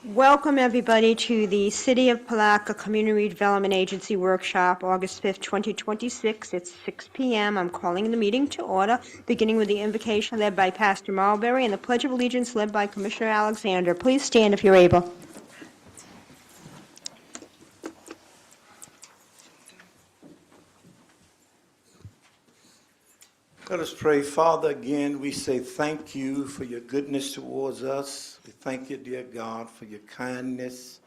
Welcome, everybody, to the City of Palaca Community Redevelopment Agency Workshop, August 5th, 2026. It's 6 p.m. I'm calling the meeting to order, beginning with the invocation led by Pastor Marbury and the Pledge of Allegiance led by Commissioner Alexander. Please stand if you're able. Let us pray. Father, again, we say thank you for your goodness towards us. We thank you, dear God, for your kindness.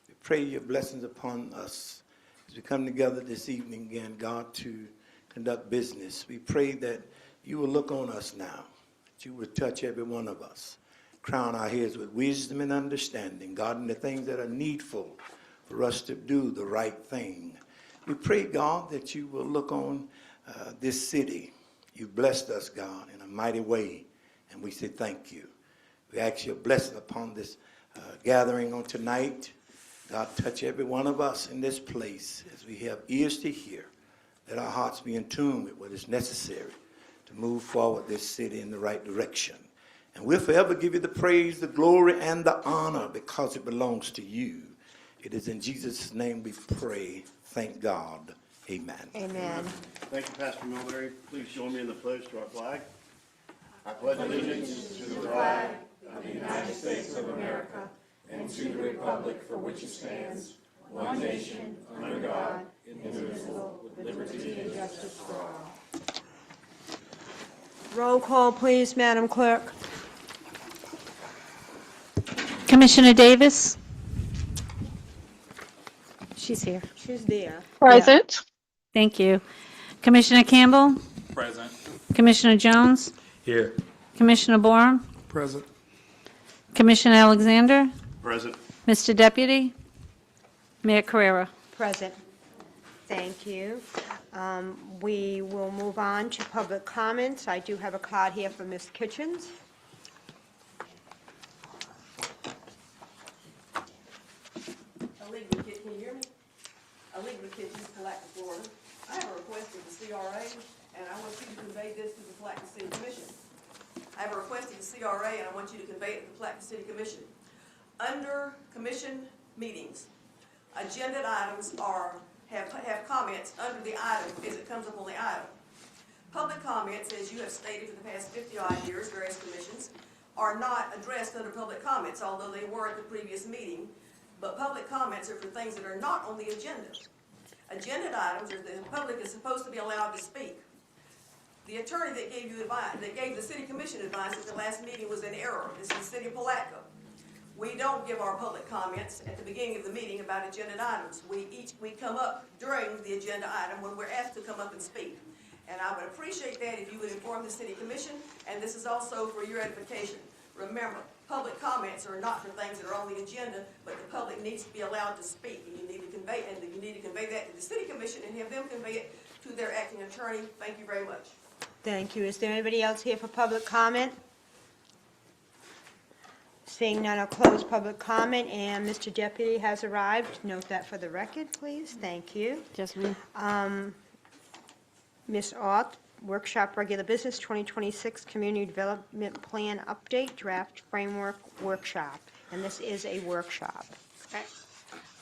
We pray your blessings upon us as we come together this evening again, God, to conduct business. We pray that you will look on us now, that you will touch every one of us, crown our heads with wisdom and understanding, God, in the things that are needful for us to do the right thing. We pray, God, that you will look on this city. You've blessed us, God, in a mighty way, and we say thank you. We ask your blessing upon this gathering on tonight. God, touch every one of us in this place as we have ears to hear. Let our hearts be in tune with what is necessary to move forward this city in the right direction. And we'll forever give you the praise, the glory, and the honor because it belongs to you. It is in Jesus' name we pray. Thank God. Amen. Amen. Thank you, Pastor Mulberry. Please join me in the pledge to our flag. I pledge allegiance to the flag of the United States of America and to the republic for which it stands, one nation, under God, indivisible, with liberty and justice for all. Roll call, please, Madam Clerk. Commissioner Davis? She's here. She's there. Present. Thank you. Commissioner Campbell? Present. Commissioner Jones? Here. Commissioner Borum? Present. Commissioner Alexander? Present. Mr. Deputy? Mayor Carrera? Present. Thank you. We will move on to public comments. I do have a card here for Ms. Kitchens. Can you hear me? Illegal Kitchens, Palaca, Florida. I have a request of the CRA, and I want you to convey this to the Palaca City Commission. I have a request of the CRA, and I want you to convey it to the Palaca City Commission. Under commission meetings, agenda items have comments under the item as it comes up on the item. Public comments, as you have stated for the past 50-odd years, various commissions, are not addressed under public comments, although they were at the previous meeting. But public comments are for things that are not on the agenda. Agenda items are the public is supposed to be allowed to speak. The attorney that gave you advice, that gave the city commission advice at the last meeting was in error. This is the city of Palaca. We don't give our public comments at the beginning of the meeting about agenda items. We come up during the agenda item when we're asked to come up and speak. And I would appreciate that if you would inform the city commission, and this is also for your edification. Remember, public comments are not for things that are on the agenda, but the public needs to be allowed to speak, and you need to convey that to the city commission and have them convey it to their acting attorney. Thank you very much. Thank you. Is there anybody else here for public comment? Seeing none, I'll close public comment, and Mr. Deputy has arrived. Note that for the record, please. Thank you. Just me. Ms. Ott, Workshop Regular Business 2026 Community Development Plan Update Draft Framework Workshop. And this is a workshop.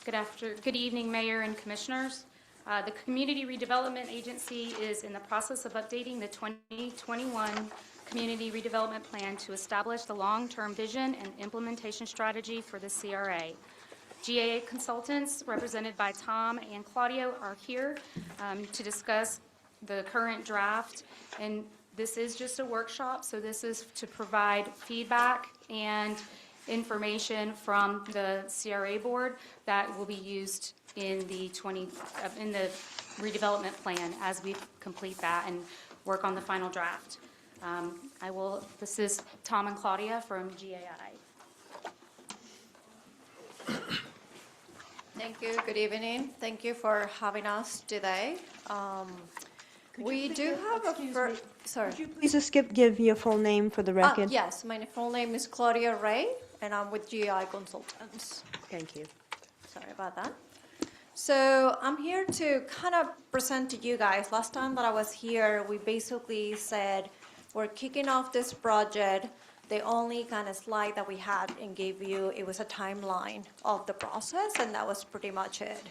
Good evening, Mayor and Commissioners. The Community Redevelopment Agency is in the process of updating the 2021 Community Redevelopment Plan to establish the long-term vision and implementation strategy for the CRA. GAA consultants, represented by Tom and Claudio, are here to discuss the current draft, and this is just a workshop, so this is to provide feedback and information from the CRA board that will be used in the redevelopment plan as we complete that and work on the final draft. This is Tom and Claudia from GAI. Thank you. Good evening. Thank you for having us today. We do have a first. Sorry. Could you please just give your full name for the record? Yes, my full name is Claudia Ray, and I'm with GI Consultants. Thank you. Sorry about that. So I'm here to kind of present to you guys. Last time that I was here, we basically said we're kicking off this project The only kind of slide that we had and gave you, it was a timeline of the process, and that was pretty much it.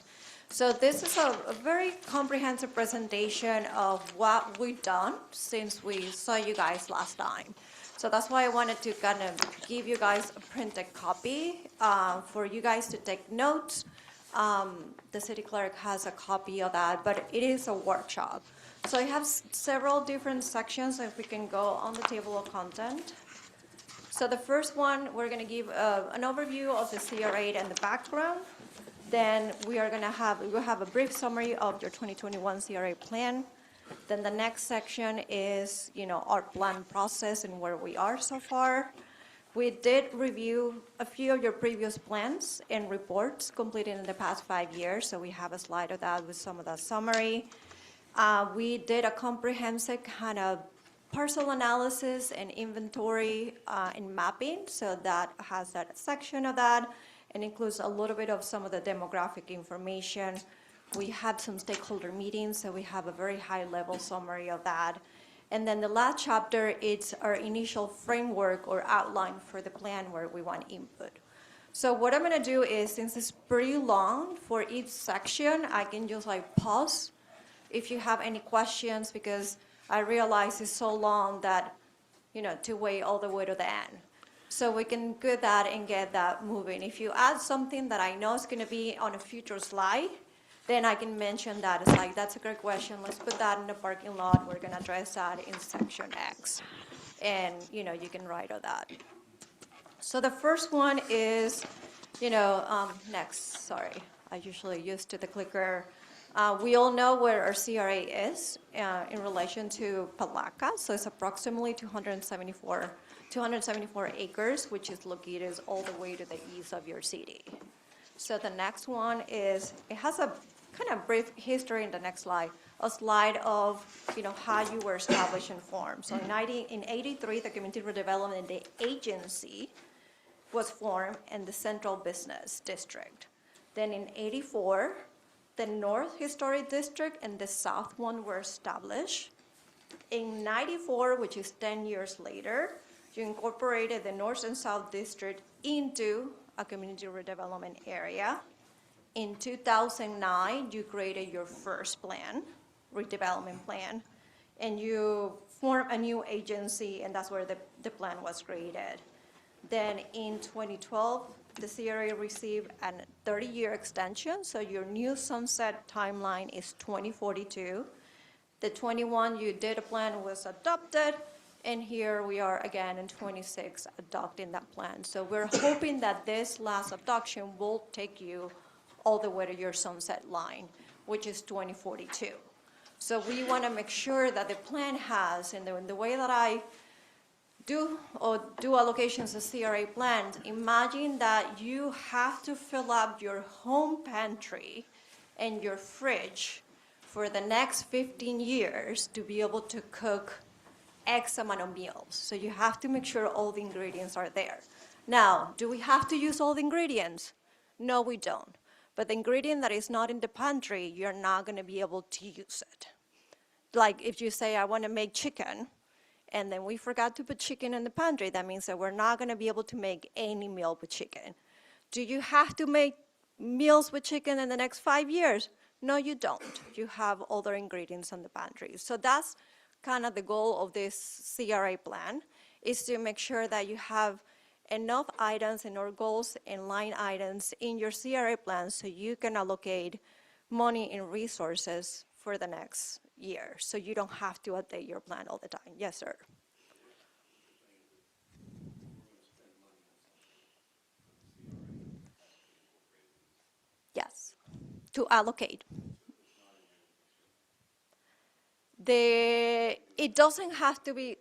So this is a very comprehensive presentation of what we've done since we saw you guys last time. So that's why I wanted to kind of give you guys a printed copy for you guys to take notes. The city clerk has a copy of that, but it is a workshop. So I have several different sections, if we can go on the table of content. So the first one, we're going to give an overview of the CRA and the background. Then we will have a brief summary of your 2021 CRA plan. Then the next section is, our plan process and where we are so far. We did review a few of your previous plans and reports completed in the past 5 years, so we have a slide of that with some of the summary. We did a comprehensive kind of parcel analysis and inventory and mapping, so that has that section of that, and includes a little bit of some of the demographic information. We had some stakeholder meetings, so we have a very high-level summary of that. And then the last chapter, it's our initial framework or outline for the plan where we want input. So what I'm going to do is, since it's pretty long for each section, I can just pause if you have any questions, because I realize it's so long that, to wait all the way to the end. So we can do that and get that moving. If you add something that I know is going to be on a future slide, then I can mention that. It's that's a great question. Let's put that in the parking lot. We're going to address that in section X. And, you can write on that. So the first one is, next, sorry. I usually used to the clicker. We all know where our CRA is in relation to Palaca. So it's approximately 274 acres, which is located all the way to the east of your city. So the next one is, it has a kind of brief history in the next slide, a slide of, how you were established and formed. So in 83, the Community Redevelopment Agency was formed in the Central Business District. Then in 84, the North Historic District and the South one were established. In 94, which is 10 years later, you incorporated the North and South District into a community redevelopment area. In 2009, you created your first plan, redevelopment plan, and you formed a new agency, and that's where the plan was created. Then in 2012, the CRA received a 30-year extension, so your new sunset timeline is 2042. The 21 you did a plan was adopted, and here we are again in 26 adopting that plan. So we're hoping that this last adoption will take you all the way to your sunset line, which is 2042. So we want to make sure that the plan has, in the way that I do allocations of CRA plans, imagine that you have to fill up your home pantry and your fridge for the next 15 years to be able to cook X amount of meals. So you have to make sure all the ingredients are there. Now, do we have to use all the ingredients? No, we don't. But the ingredient that is not in the pantry, you're not going to be able to use it. Like if you say, I want to make chicken, and then we forgot to put chicken in the pantry, that means that we're not going to be able to make any meal with chicken. Do you have to make meals with chicken in the next 5 years? No, you don't. You have other ingredients in the pantry. So that's kind of the goal of this CRA plan, is to make sure that you have enough items and or goals and line items in your CRA plan so you can allocate money and resources for the next year. So you don't have to update your plan all the time. Yes, sir. Yes, to allocate. It doesn't have to be,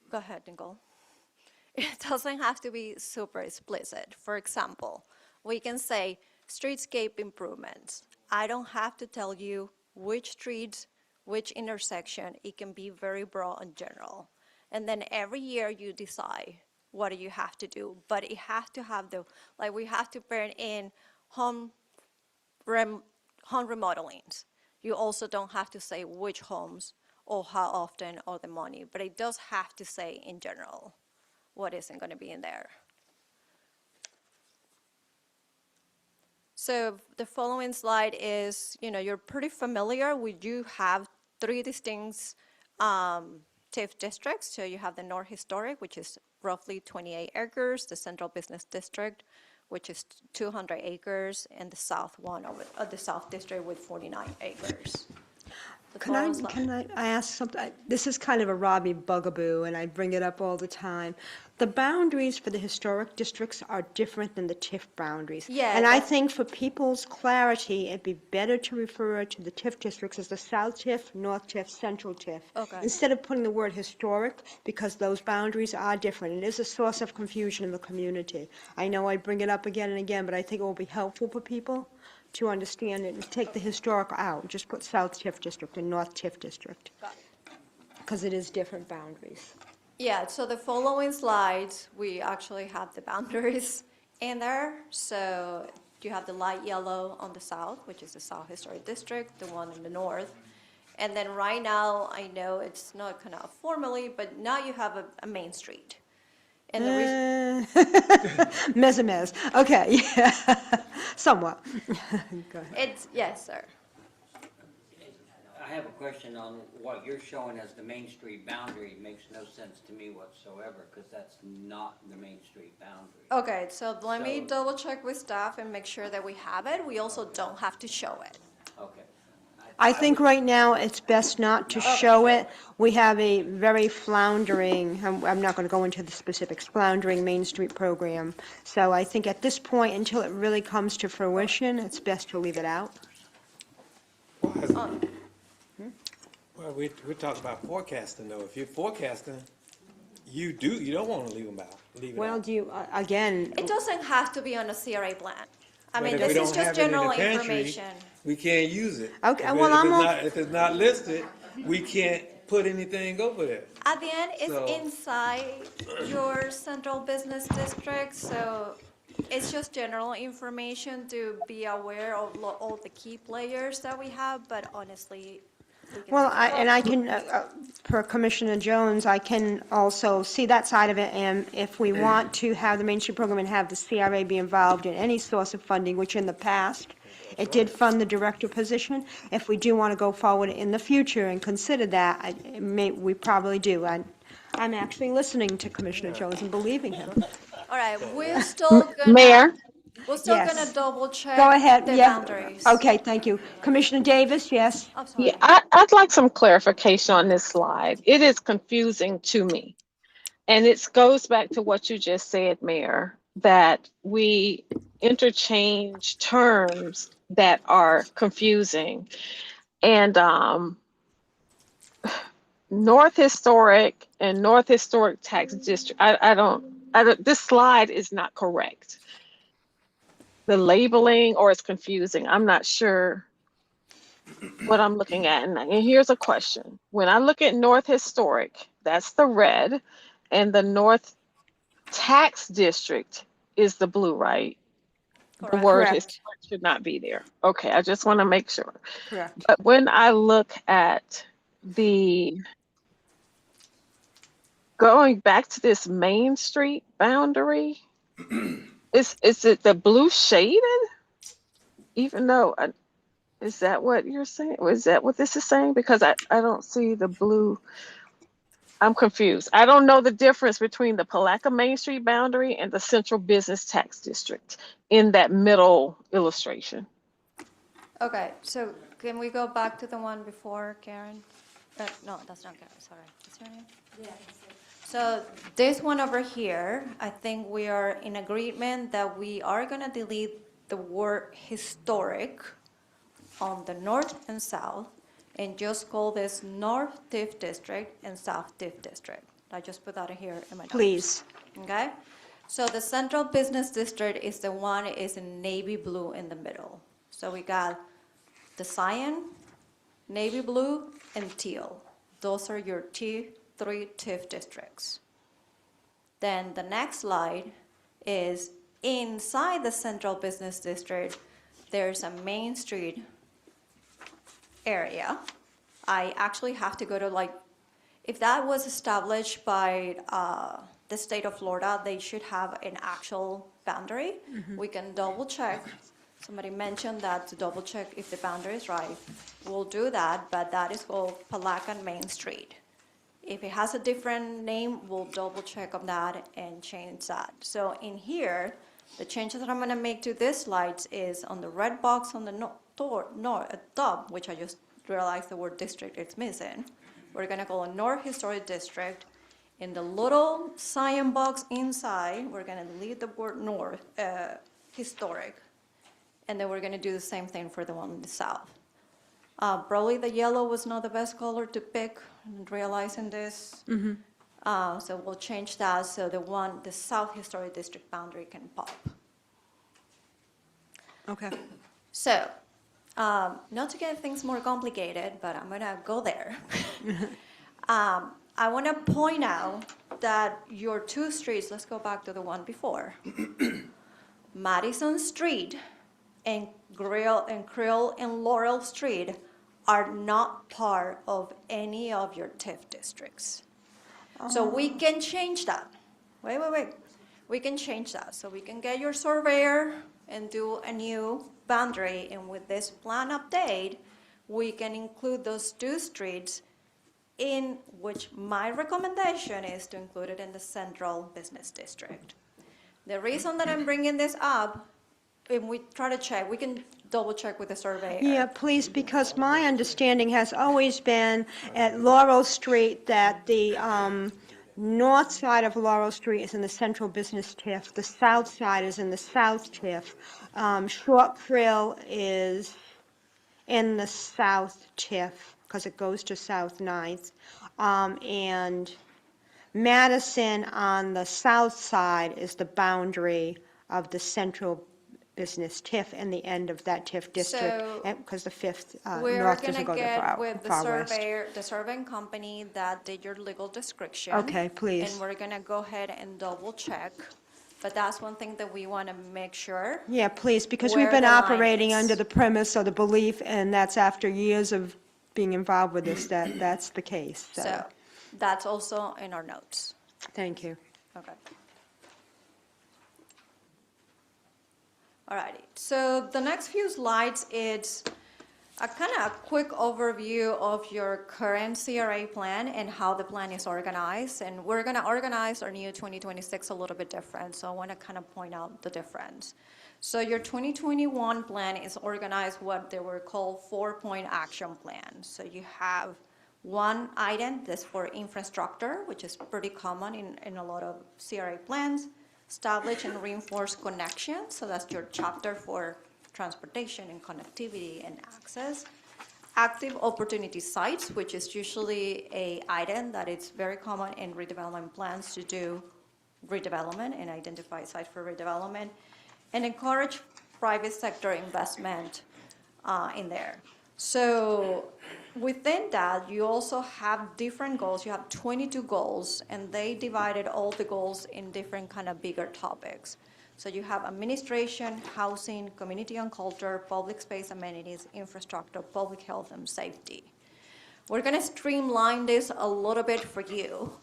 go ahead, Nicole. It doesn't have to be super explicit. For example, we can say streetscape improvements. I don't have to tell you which streets, which intersection. It can be very broad and general. And then every year you decide what do you have to do. But it has to have we have to put in home remodelings. You also don't have to say which homes or how often or the money, but it does have to say in general what isn't going to be in there. So the following slide is, you're pretty familiar. We do have three distinct TIF districts. So you have the North Historic, which is roughly 28 acres, the Central Business District, which is 200 acres, and the South one, the South District with 49 acres. The following slide- Can I ask something? This is kind of a Robbie bugaboo, and I bring it up all the time. The boundaries for the historic districts are different than the TIF boundaries. Yeah, And I that's- think for people's clarity, it'd be better to refer to the TIF districts as the South TIF, North TIF, Central TIF. Okay. Instead of putting the word historic, because those boundaries are different. It is a source of confusion in the community. I know I bring it up again and again, but I think it will be helpful for people to understand it and take the historic out. Just put South TIF district and North TIF district. Because it is different boundaries. Yeah, so the following slides, we actually have the boundaries in there. So you have the light yellow on the south, which is the South Historic District, the one in the north. And then right now, I know it's not kind of formally, but now you have a main street. And the reason, Mezamez, okay, yeah, somewhat. Go ahead. yes, sir. I have a question on what you're showing as the Main Street boundary. Makes no sense to me whatsoever, because that's not the Main Street boundary. Okay, so let me So- double check with staff and make sure that we have it. We also don't have to show it. Okay. I think right now it's best not to show it. We have a very floundering, I'm not going to go into the specifics, floundering Main Street program. So I think at this point, until it really comes to fruition, it's best to leave it out. Well, we're talking about forecasting, though. If you're forecasting, you don't want to leave them out. Leave it Well, out. do you, again, It doesn't have to be on a CRA plan. I But mean, if we this is don't just have it in the general pantry, information. We can't use it. Okay, If well, I'm o- if it's not listed, we can't put anything over there. At the end, it's So- inside your central business district, so it's just general information to be aware of all the key players that we have, but honestly, we can. well, I can, per Commissioner Jones, I can also see that side of it, and if we want to have the Main Street program and have the CRA be involved in any source of funding, which in the past, it did fund the director position, if we do want to go forward in the future and consider that, we probably do. I'm actually listening to Commissioner Jones and believing him. All right, we're still gonna. Mayor? We're still Yes. gonna double check. Go ahead, the yeah. boundaries. Okay, thank you. Commissioner Davis, yes? I'm sorry. Yeah, I'd like some clarification on this slide. It is confusing to me. And it goes back to what you just said, Mayor, that we interchange terms that are confusing. And North Historic and North Historic Tax District, I don't, this slide is not correct. The labeling, or it's confusing. I'm not sure what I'm looking at. And here's a question. When I look at North Historic, that's the red, and the North Tax District is the blue, right? The word Correct. historic should not be there. Okay, I just want to make sure. Correct. But when I look at going back to this Main Street boundary, is it the blue shaded? Even though, is that what you're saying? Is that what this is saying? Because I don't see the blue. I'm confused. I don't know the difference between the Palaca Main Street boundary and the Central Business Tax District in that middle illustration. Okay, so can we go back to the one before, Karen? No, that's not Karen, sorry. What's her name? Yeah. So this one over here, I think we are in agreement that we are gonna delete the word historic on the north and south and just call this North TIF District and South TIF District. I just put that here in my notes. Please. Okay? So the Central Business District is the one is in navy blue in the middle. So we got the cyan, navy blue, and teal. Those are your three TIF districts. Then the next slide is inside the Central Business District, there's a Main Street area. I actually have to go to if that was established by the state of Florida, they should have an actual boundary. We can double check. Somebody mentioned that to double check if the boundary is right. We'll do that, but that is called Palaca Main Street. If it has a different name, we'll double check on that and change that. So in here, the changes that I'm gonna make to this slides is on the red box on the top, which I just realized the word district it's missing. We're gonna call it North Historic District. In the little cyan box inside, we're gonna delete the word North, Historic. And then we're gonna do the same thing for the one in the south. Probably the yellow was not the best color to pick, realizing this. So we'll change that so the South Historic District boundary can pop. Okay. So, not to get things more complicated, but I'm gonna go there. I wanna point out that your two streets, let's go back to the one before. Madison Street and Creel and Laurel Street are not part of any of your TIF districts. So we can change that. Wait. We can change that. So we can get your surveyor and do a new boundary. And with this plan update, we can include those two streets in which my recommendation is to include it in the central business district. The reason that I'm bringing this up, and we try to check, we can double check with the surveyor. Yeah, please, because my understanding has always been at Laurel Street that the north side of Laurel Street is in the central business TIF, the south side is in the south TIF. Short Krill is in the south TIF, because it goes to South Ninth. And Madison on the south side is the boundary of the central business TIF and the end of that TIF district, So, because the fifth We're north gonna doesn't go get to with the far west. surveyor, the surveying company that did your legal description. Okay, please. And we're gonna go ahead and double check, but that's one thing that we wanna make sure. Yeah, please, because Where we've been the line operating is. under the premise or the belief, and that's after years of being involved with this, that's the case, So that's also in our notes. thank you. Okay. Alrighty, so the next few slides, it's a kind of a quick overview of your current CRA plan and how the plan is organized. And we're gonna organize our new 2026 a little bit different, so I wanna kind of point out the difference. So your 2021 plan is organized what they were called 4-point action plan. So you have one item that's for infrastructure, which is pretty common in a lot of CRA plans. Establish and reinforce connections, so that's your chapter for transportation and connectivity and access. Active opportunity sites, which is usually a item that it's very common in redevelopment plans to do redevelopment and identify sites for redevelopment. And encourage private sector investment in there. So within that, you also have different goals. You have 22 goals, and they divided all the goals in different kind of bigger topics. So you have administration, housing, community and culture, public space amenities, infrastructure, public health, and safety. We're gonna streamline this a little bit for you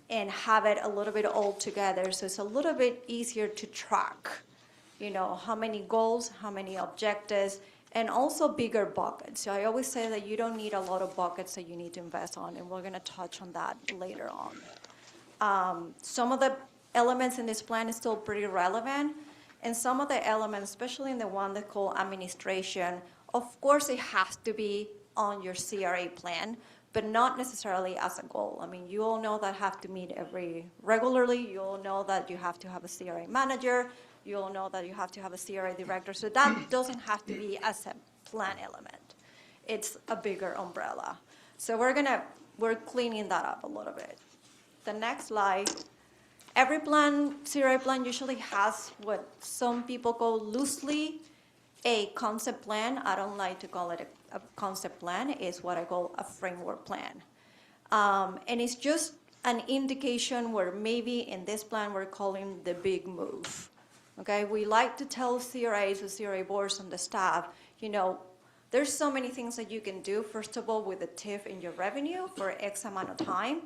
and have it a little bit all together, so it's a little bit easier to track, you know, how many goals, how many objectives, and also bigger buckets. So I always say that you don't need a lot of buckets that you need to invest on, and we're gonna touch on that later on. Some of the elements in this plan is still pretty relevant, and some of the elements, especially in the one that's called administration, of course it has to be on your CRA plan, but not necessarily as a goal. I mean, you all know that have to meet regularly, you all know that you have to have a CRA manager, you all know that you have to have a CRA director, so that doesn't have to be as a plan element. It's a bigger umbrella. So we're cleaning that up a little bit. The next slide, every plan, CRA plan usually has what some people call loosely a concept plan. I don't like to call it a concept plan. It's what I call a framework plan. And it's just an indication where maybe in this plan we're calling the big move. Okay, we like to tell CRAs, the CRA boards and the staff, you know, there's so many things that you can do, first of all, with the TIF in your revenue for X amount of time,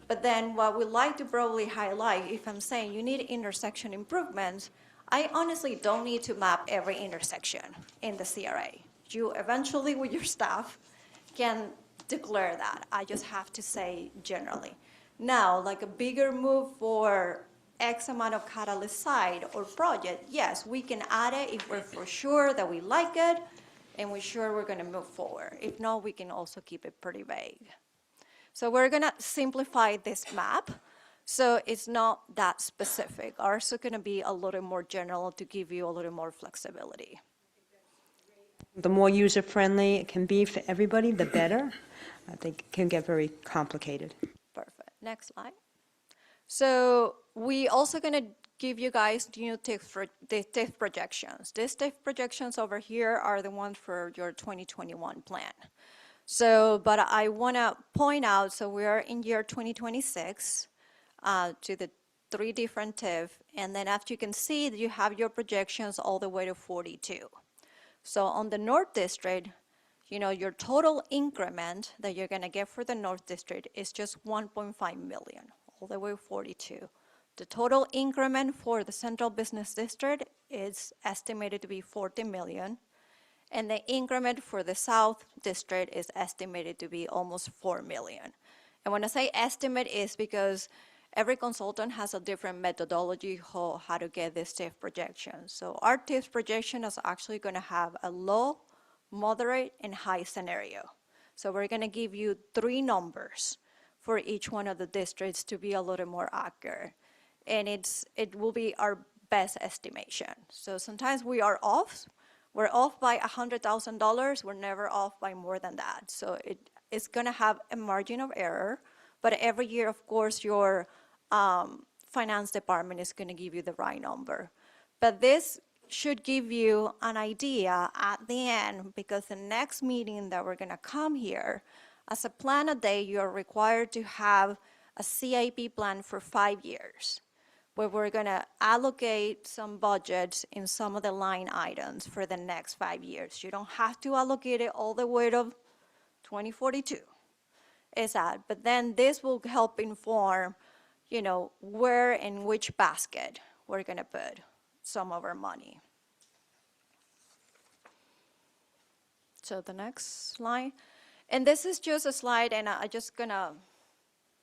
But then what we like to probably highlight, if I'm saying you need intersection improvements, I honestly don't need to map every intersection in the CRA. You eventually, with your staff, can declare that. I just have to say generally. Now, like a bigger move for X amount of catalyst site or project, yes, we can add it if we're for sure that we like it and we're sure we're gonna move forward. If not, we can also keep it pretty vague. So we're gonna simplify this map, so it's not that specific. Ours is gonna be a little more general to give you a little more flexibility. The more user-friendly it can be for everybody, the better. I think it can get very complicated. Perfect. Next slide. So we also gonna give you guys the TIF projections. These TIF projections over here are the ones for your 2021 plan. So, but I wanna point out, so we are in year 2026 to the 3 different TIF, and then as you can see, you have your projections all the way to 42. So on the North District, you know, your total increment that you're gonna get for the North District is just 1.5 million, all the way to 42. The total increment for the Central Business District is estimated to be 40 million, and the increment for the South District is estimated to be almost 4 million. And when I say estimate, is because every consultant has a different methodology how to get this TIF projection. So our TIF projection is actually gonna have a low, moderate, and high scenario. So we're gonna give you 3 numbers for each one of the districts to be a little more accurate. And it will be our best estimation. So sometimes we are off. We're off by $100,000. We're never off by more than that. So it's gonna have a margin of error, but every year, of course, your finance department is gonna give you the right number. But this should give you an idea at the end, because the next meeting that we're gonna come here, as a plan a day, you're required to have a CIP plan for 5 years, where we're gonna allocate some budgets in some of the line items for the next 5 years. You don't have to allocate it all the way to 2042. Is that, but then this will help inform, you know, where and which basket we're gonna put some of our money. So the next slide, and this is just a slide, and I just gonna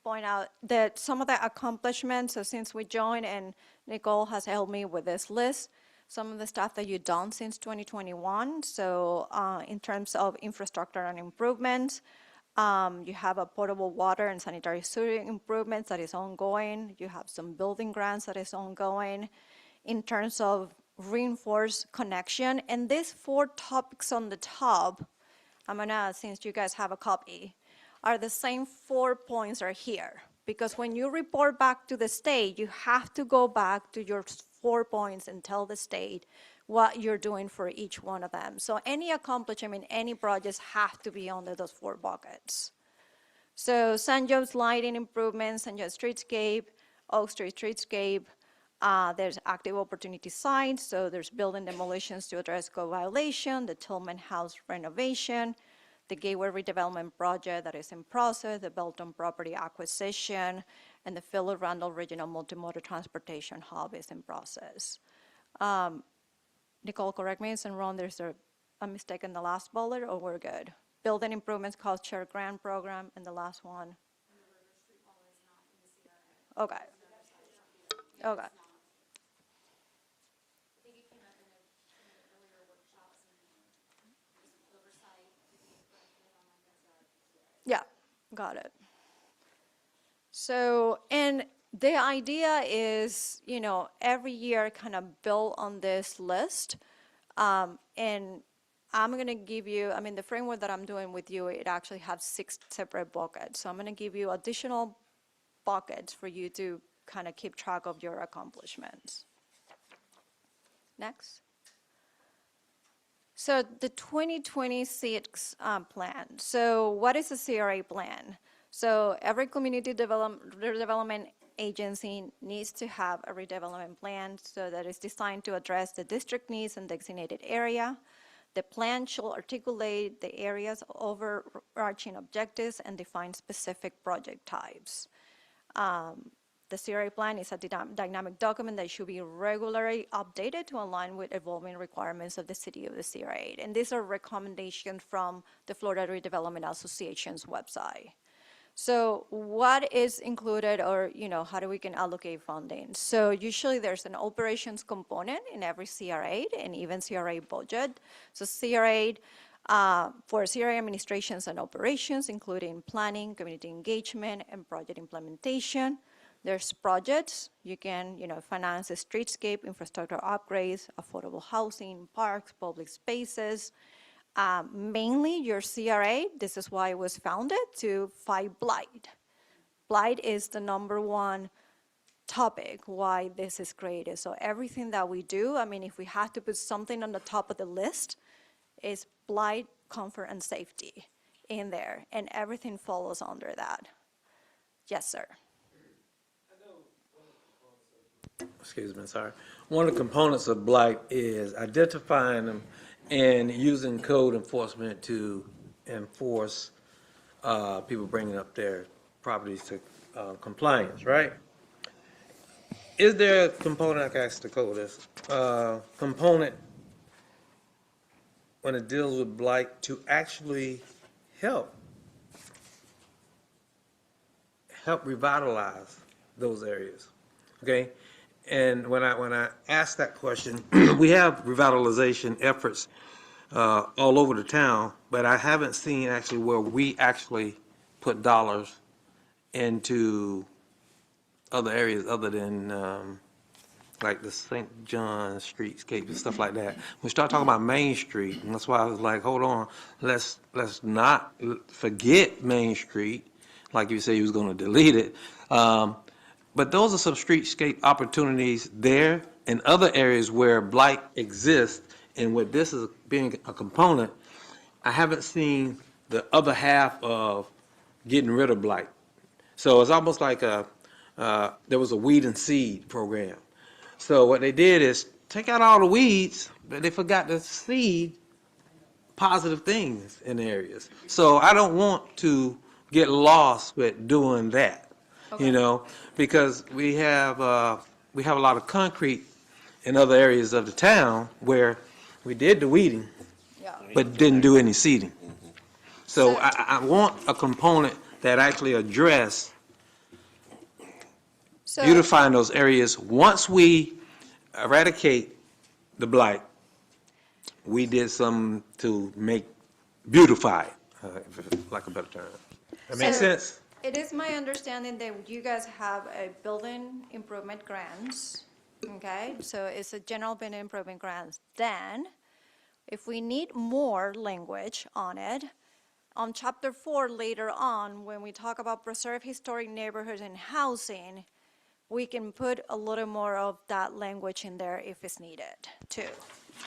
point out that some of the accomplishments, so since we joined and Nicole has helped me with this list, some of the stuff that you've done since 2021. So in terms of infrastructure and improvements, you have a potable water and sanitary sewer improvements that is ongoing. You have some building grants that is ongoing. In terms of reinforced connection, and these 4 topics on the top, I'm gonna, since you guys have a copy, are the same 4 points are here. Because when you report back to the state, you have to go back to your 4 points and tell the state what you're doing for each one of them. So any accomplishment, any projects have to be under those 4 buckets. So San Jose's lighting improvements, San Jose streetscape, Oak Street streetscape, there's active opportunity sites, so there's building demolitions to address code violation, the Tillman House renovation, the Gateway redevelopment project that is in process, the Belton property acquisition, and the Philip Randall Regional Multimodal Transportation Hub is in process. Nicole, correct me, and Ron, there's a mistake in the last bullet, or we're good? Building improvements cost share grant program, and the last one. Okay. Okay. Yeah, got it. So, and the idea is, you know, every year kind of build on this list. And I'm gonna give you, I mean, the framework that I'm doing with you, it actually has 6 separate buckets. So I'm gonna give you additional buckets for you to kind of keep track of your accomplishments. Next. So the 2026 plan. So what is a CRA plan? So every community redevelopment agency needs to have a redevelopment plan, so that is designed to address the district needs and designated area. The plan shall articulate the area's overarching objectives and define specific project types. The CRA plan is a dynamic document that should be regularly updated to align with evolving requirements of the city of the CRA. And these are recommendations from the Florida Redevelopment Association's website. So what is included, or, how do we can allocate funding? So usually there's an operations component in every CRA and even CRA budget. So CRA, for CRA administrations and operations, including planning, community engagement, and project implementation. There's projects, you can, finance a streetscape, infrastructure upgrades, affordable housing, parks, public spaces. Mainly your CRA, this is why it was founded, to fight blight. Blight is the #1 topic why this is created. So everything that we do, if we have to put something on the top of the list, is blight, comfort, and safety in there, and everything follows under that. Yes, sir. Excuse me, sorry. One of the components of blight is identifying them and using code enforcement to enforce people bringing up their properties to compliance, right? Is there a component, I can ask the code this, component when it deals with blight to actually help revitalize those areas, okay? And when I ask that question, we have revitalization efforts all over the town, but I haven't seen actually where we actually put dollars into other areas other than like the St. John streetscape and stuff like that. We start talking about Main Street, and that's why I was like, hold on, let's not forget Main Street, like you said you was going to delete it. But those are some streetscape opportunities there and other areas where blight exists, and with this is being a component, I haven't seen the other half of getting rid of blight. So it's almost like there was a weed and seed program. So what they did is take out all the weeds, but they forgot to seed positive things in the areas. So I don't want to get lost with doing that. Okay. Because we have a lot of concrete in other areas of the town where we did the weeding, Yeah. but didn't do any seeding. So So- I want a component that actually address So, beautifying those areas. Once we eradicate the blight, we did something to beautify it, like a better term. That makes So- sense? it is my understanding that you guys have a building improvement grants, okay? So it's a general building improvement grants. Then, if we need more language on it, on chapter 4 later on, when we talk about preserve historic neighborhoods and housing, we can put a little more of that language in there if it's needed too.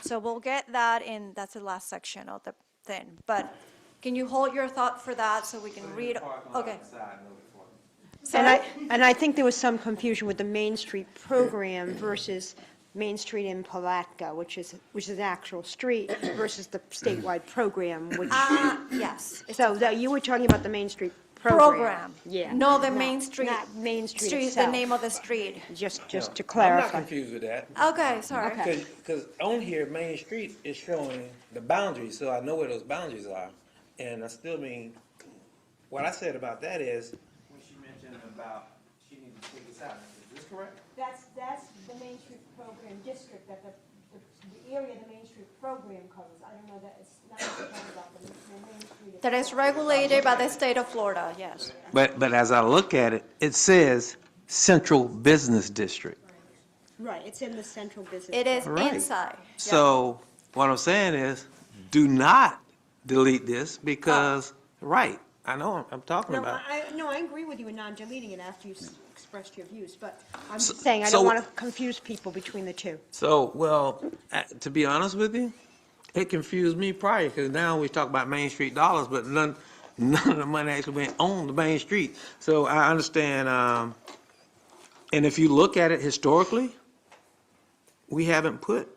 So we'll get that in, that's the last section of the thing. But can you hold your thought for that so we can read? Okay. And I think there was some confusion with the Main Street program versus Main Street in Palatka, which is the actual street, versus the statewide program, which, Yes. so that you were talking about the Main Street program. Yeah. No, the Not- Main Street. Not Main Street The itself. name of the street. Just to I'm not clarify. confused with that. Okay, sorry. Okay. Because on here, Main Street is showing the boundaries, so I know where those boundaries are. And I still mean, what I said about that is, when she mentioned about she needed to take this out, is this correct? That's the Main Street program district, that the area the Main Street program covers. I don't know that it's not talking about the Main Street. That is regulated by the state of Florida, yes. But as I look at it, it says Central Business District. Right, it's in the central business. It is Right. inside. So what I'm saying is, do not delete this because, right, I know I'm talking No, about. I agree with you in not deleting it after you expressed your views, but I'm just saying, I so- don't want to confuse people between the two. So, well, to be honest with you, it confused me prior, because now we talk about Main Street dollars, but none of the money actually went on the Main Street. So I understand, and if you look at it historically, we haven't put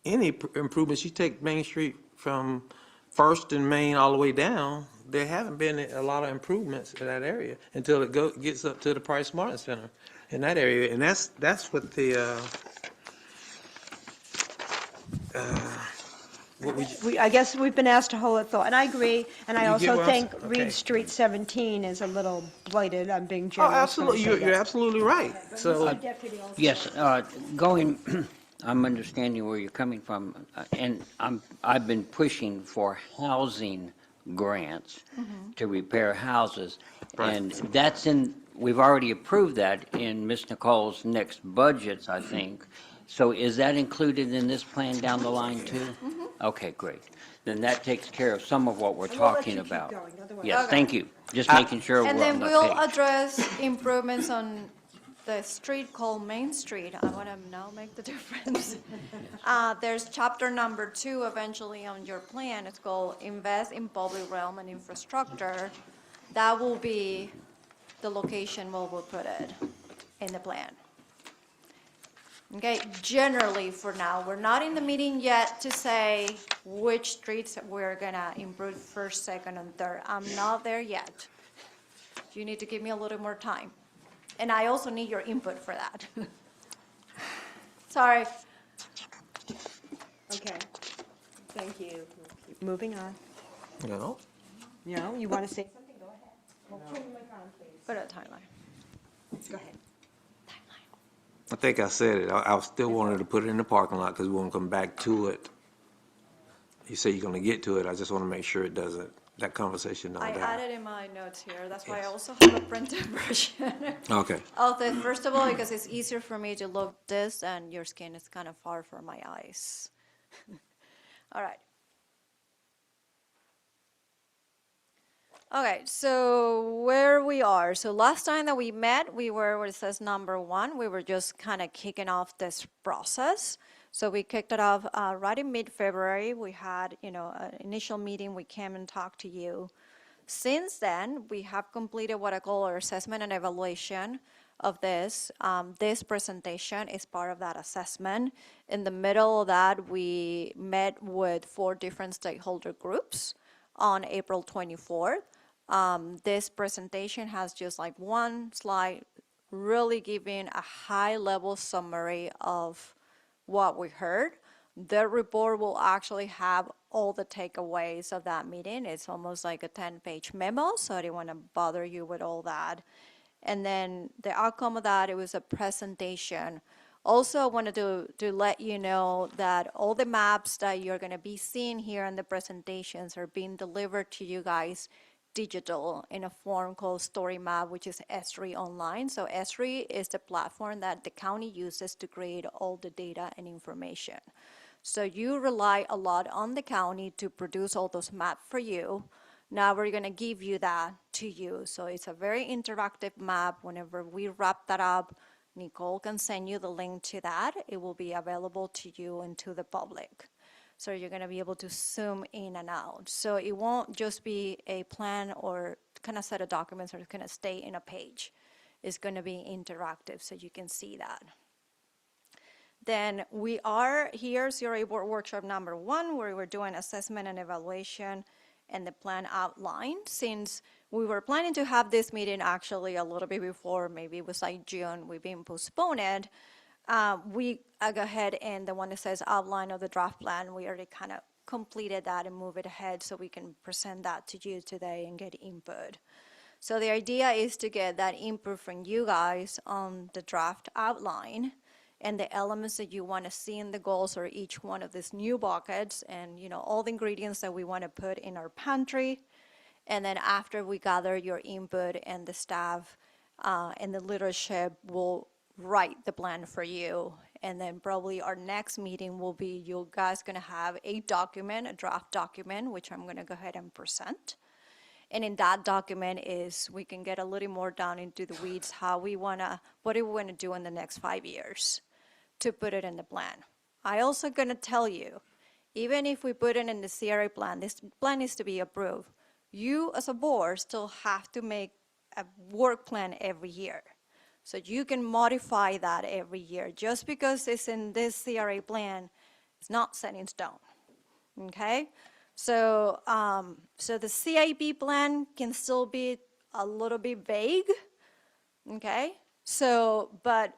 any improvements. You take Main Street from First and Main all the way down, there haven't been a lot of improvements in that area until it gets up to the Price Martin Center in that area. And that's what the, what we, I guess we've been asked to hold a thought, and I agree, and I You get also what I'm think s- Reed okay. Street 17 is a little blighted, I'm being oh, generous when I absolutely, say you're that. absolutely right. So, Deputy also. Yes, going, I'm understanding where you're coming from, and I've been pushing for housing grants to repair houses. Right. And that's we've already approved that in Ms. Nicole's next budgets, I think. So is that included in this plan down the line too? Okay, great. Then that takes care of some of what we're And we'll let talking you keep about. going, otherwise- Yes, Okay. thank you. Just making sure we're And on then the we'll page. address improvements on the street called Main Street. I want to now make the difference. There's chapter number 2 eventually on your plan. It's called Invest in Public Realm and Infrastructure. That will be the location where we'll put it in the plan. Okay, generally for now, we're not in the meeting yet to say which streets we're gonna improve first, second, and third. I'm not there yet. You need to give me a little more time. And I also need your input for that. Sorry. Okay, thank you. Keep moving on. you know, No, you want to say something? Go ahead. Well, turn your mic on, please. Put a timeline. Go ahead. I think I said it. I still wanted to put it in the parking lot because we want to come back to it. You say you're going to get to it. I just want to make sure it doesn't, that conversation don't I die. added in my notes here. That's why I Yes. also have a printed version Okay. of this. First of all, because it's easier for me to look this and your skin is kind of far from my eyes. All right. Okay, so where we are. So last time that we met, we were where it says number 1. We were just kind of kicking off this process. So we kicked it off right in mid-February. We had, an initial meeting. We came and talked to you. Since then, we have completed what I call our assessment and evaluation of this. This presentation is part of that assessment. In the middle of that, we met with 4 different stakeholder groups on April 24th. This presentation has just like one slide, really giving a high-level summary of what we heard. The report will actually have all the takeaways of that meeting. It's almost like a 10-page memo, so I didn't want to bother you with all that. And then the outcome of that, it was a presentation. Also, I wanted to let you know that all the maps that you're going to be seeing here in the presentations are being delivered to you guys digital in a form called Story Map, which is Esri Online. So Esri is the platform that the county uses to create all the data and information. So you rely a lot on the county to produce all those maps for you. Now we're going to give you that to you. So it's a very interactive map. Whenever we wrap that up, Nicole can send you the link to that. It will be available to you and to the public. So you're going to be able to zoom in and out. So it won't just be a plan or kind of set of documents or it's going to stay in a page. It's going to be interactive so you can see that. Then we are here, CRA Board Workshop number 1, where we're doing assessment and evaluation and the plan outline. Since we were planning to have this meeting actually a little bit before, maybe it was like June, we've been postponed. We go ahead and the one that says outline of the draft plan, we already kind of completed that and move it ahead so we can present that to you today and get input. So the idea is to get that input from you guys on the draft outline and the elements that you want to see in the goals or each one of these new buckets and all the ingredients that we want to put in our pantry. And then after we gather your input and the staff and the leadership will write the plan for you. And then probably our next meeting will be you guys going to have a document, a draft document, which I'm going to go ahead and present. And in that document is we can get a little more down into the weeds, what do we want to do in the next 5 years to put it in the plan. I also going to tell you, even if we put it in the CRA plan, this plan needs to be approved. You as a board still have to make a work plan every year. So you can modify that every year. Just because it's in this CRA plan, it's not set in stone, okay? So, so the CIP plan can still be a little bit vague, okay? So, but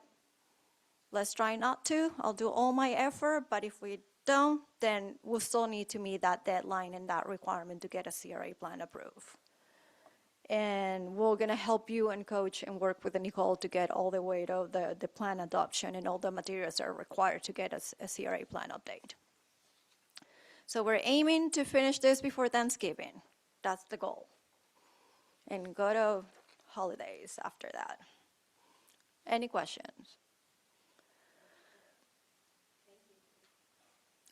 let's try not to. I'll do all my effort, but if we don't, then we'll still need to meet that deadline and that requirement to get a CRA plan approved. And we're gonna help you and coach and work with Nicole to get all the way to the plan adoption and all the materials that are required to get a CRA plan update. So we're aiming to finish this before Thanksgiving. That's the goal. And go to holidays after that. Any questions?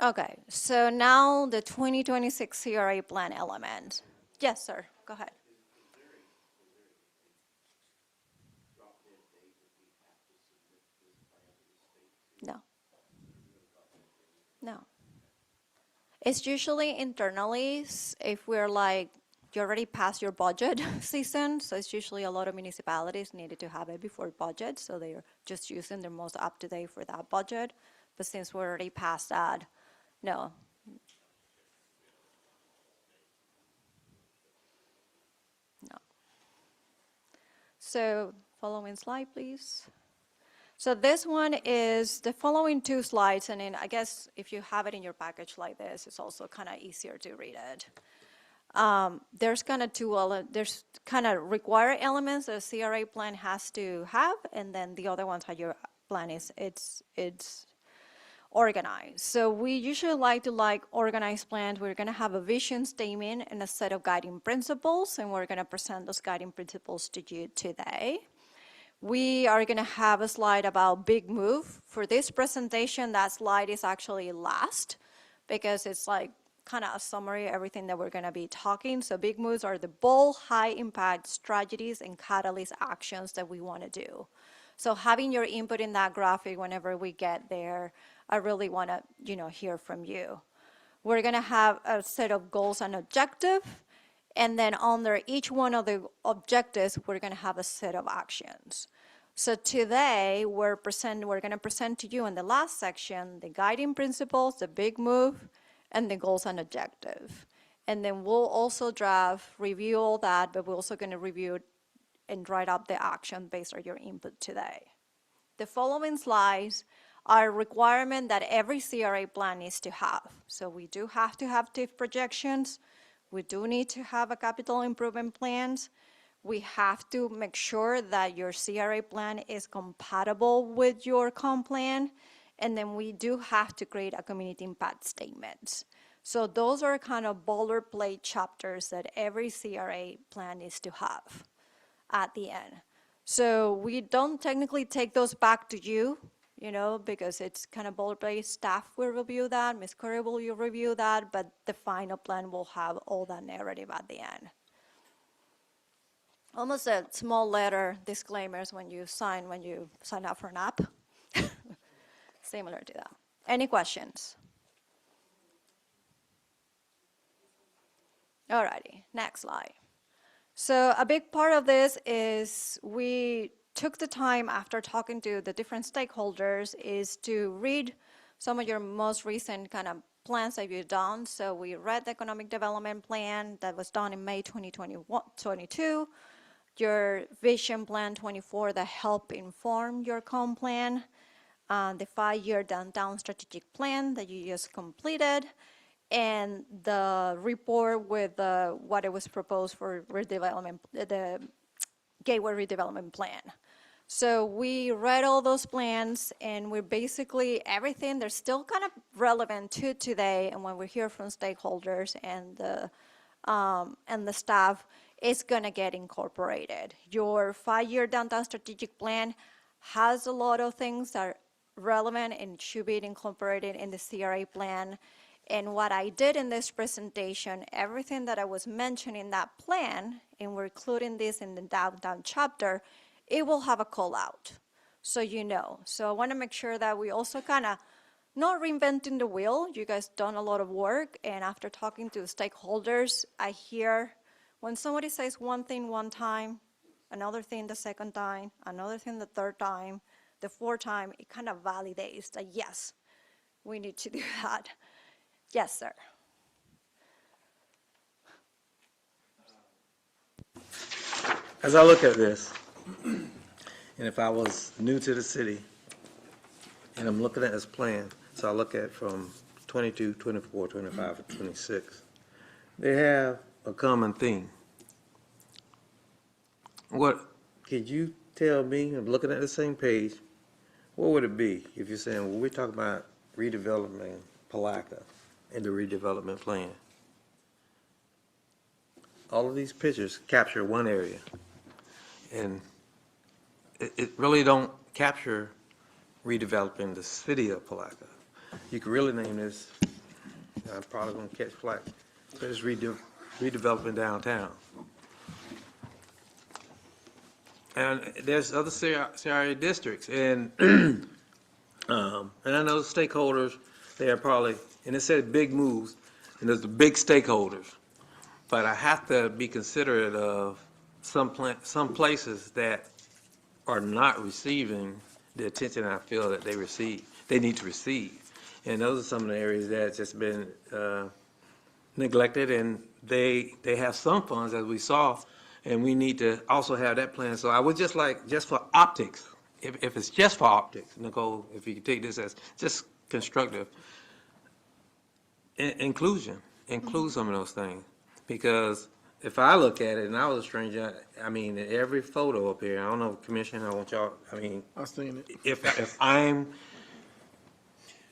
Okay, so now the 2026 CRA plan element. Yes, sir, go ahead. No. No. It's usually internally, if we're like, you already passed your budget season, so it's usually a lot of municipalities needed to have it before budget, so they're just using their most up-to-date for that budget. But since we're already past that, no. No. So, following slide, please. So this one is the following two slides, and then I guess if you have it in your package like this, it's also kind of easier to read it. There's kind of there's kind of required elements that a CRA plan has to have, and then the other ones how your plan is, it's organized. So we usually like to organize plans. We're gonna have a vision statement and a set of guiding principles, and we're gonna present those guiding principles to you today. We are gonna have a slide about big move. For this presentation, that slide is actually last because it's like kind of a summary of everything that we're gonna be talking. So big moves are the bold, high impact strategies and catalyst actions that we wanna do. So having your input in that graphic whenever we get there, I really wanna, hear from you. We're gonna have a set of goals and objectives, and then under each one of the objectives, we're gonna have a set of actions. So today, we're gonna present to you in the last section, the guiding principles, the big move, and the goals and objective. And then we'll also review all that, but we're also gonna review and write up the action based on your input today. The following slides are a requirement that every CRA plan needs to have. So we do have to have TIF projections. We do need to have a capital improvement plans. We have to make sure that your CRA plan is compatible with your comp plan. And then we do have to create a community impact statement. So those are kind of boilerplate chapters that every CRA plan needs to have at the end. So we don't technically take those back to you, because it's kind of boilerplate. Staff will review that, Ms. Curry will review that, but the final plan will have all that narrative at the end. Almost a small letter disclaimers when you sign up for an app. Similar to that. Any questions? Alrighty, next slide. So a big part of this is we took the time after talking to the different stakeholders is to read some of your most recent kind of plans that you've done. So we read the economic development plan that was done in May 2022, your vision plan 24 that helped inform your comp plan, the 5-year downtown strategic plan that you just completed, and the report with what it was proposed for redevelopment, the Gateway redevelopment plan. So we read all those plans, and we're basically everything. They're still kind of relevant to today, and when we hear from stakeholders and the staff, it's gonna get incorporated. Your 5-year downtown strategic plan has a lot of things that are relevant and should be incorporated in the CRA plan. And what I did in this presentation, everything that I was mentioning in that plan, and we're including this in the downtown chapter, it will have a call out, so you know. So I want to make sure that we also kind of not reinventing the wheel. You guys done a lot of work, and after talking to the stakeholders, I hear when somebody says one thing one time, another thing the second time, another thing the third time, the fourth time, it kind of validates that yes, we need to do that. Yes, sir. As I look at this, and if I was new to the city, and I'm looking at this plan, so I look at from 22, 24, 25, and 26, they have a common theme. What, could you tell me, I'm looking at the same page, what would it be if you're saying, well, we're talking about redeveloping Palaca in the redevelopment plan? All of these pictures capture one area, and it really don't capture redeveloping the city of Palaca. You could really name this, I'm probably gonna catch flack, but it's redeveloping downtown. And there's other CRA districts, and and I know stakeholders, they are probably, and it said big moves, and there's the big stakeholders. But I have to be considerate of some places that are not receiving the attention I feel that they need to receive. And those are some of the areas that's just been neglected, and they have some funds, as we saw, and we need to also have that plan. So I would just like, just for optics, if it's just for optics, Nicole, if you could take this as just constructive, include some of those things. Because if I look at it, and I was a stranger, I mean, every photo up here, I don't know, Commissioner, I want y'all, I mean, I've seen it. if I'm,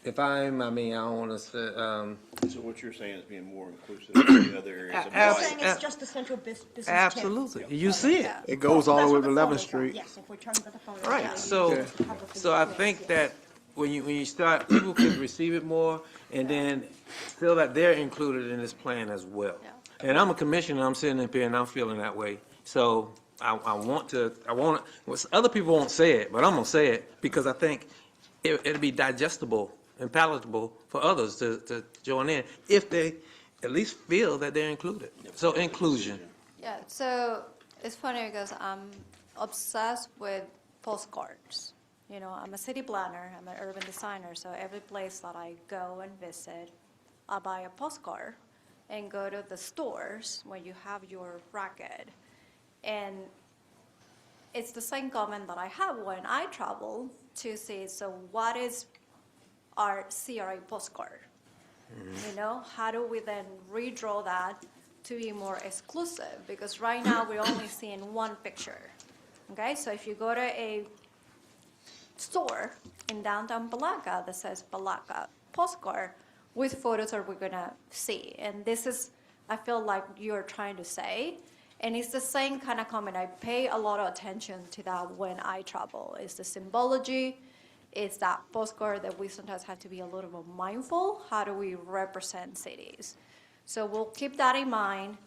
I mean, I don't want to say, So what you're saying is being more inclusive of the other areas of I'm life. saying it's just the central business district. absolutely, you see it. It goes all the way to That's what 11th the Street. photos are. Yes, if we're talking about the photos. Right, yeah. so I think that when you start, people can receive it more, and then feel that they're included in this plan as well. Yeah. And I'm a commissioner, I'm sitting up here and I'm feeling that way. So I want well, other people won't say it, but I'm gonna say it because I think it'll be digestible and palatable for others to join in if they at least feel that they're included. So inclusion. Yeah, so it's funny because I'm obsessed with postcards. You know, I'm a city planner, I'm an urban designer, so every place that I go and visit, I buy a postcard and go to the stores when you have your bracket. And it's the same comment that I have when I travel to see, so what is our CRA postcard? You know, how do we then redraw that to be more exclusive? Because right now we're only seeing one picture. Okay, so if you go to a store in downtown Palaca that says Palaca postcard, with photos are we gonna see? And this is, I feel like you're trying to say, and it's the same kind of comment. I pay a lot of attention to that when I travel. It's the symbology, it's that postcard that we sometimes have to be a little bit mindful. How do we represent cities? So we'll keep that in mind.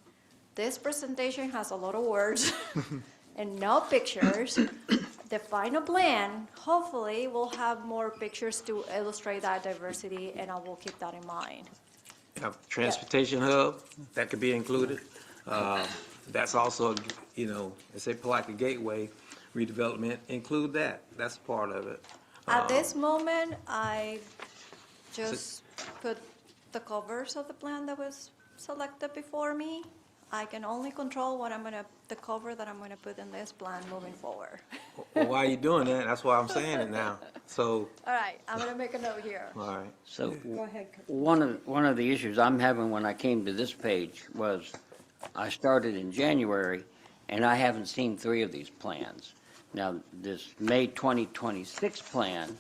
This presentation has a lot of words and no pictures. The final plan, hopefully, will have more pictures to illustrate that diversity, and I will keep that in mind. Transportation hub, that could be included. That's also, you know, let's say Palaca Gateway redevelopment, include that. That's part of it. At this moment, I just put the covers of the plan that was selected before me. I can only control what the cover that I'm gonna put in this plan moving forward. Well, why are you doing that? That's why I'm saying it now. So, All right, I'm gonna make a note here. all right. So Go ahead. one of the issues I'm having when I came to this page was I started in January and I haven't seen 3 of these plans. Now, this May 2026 plan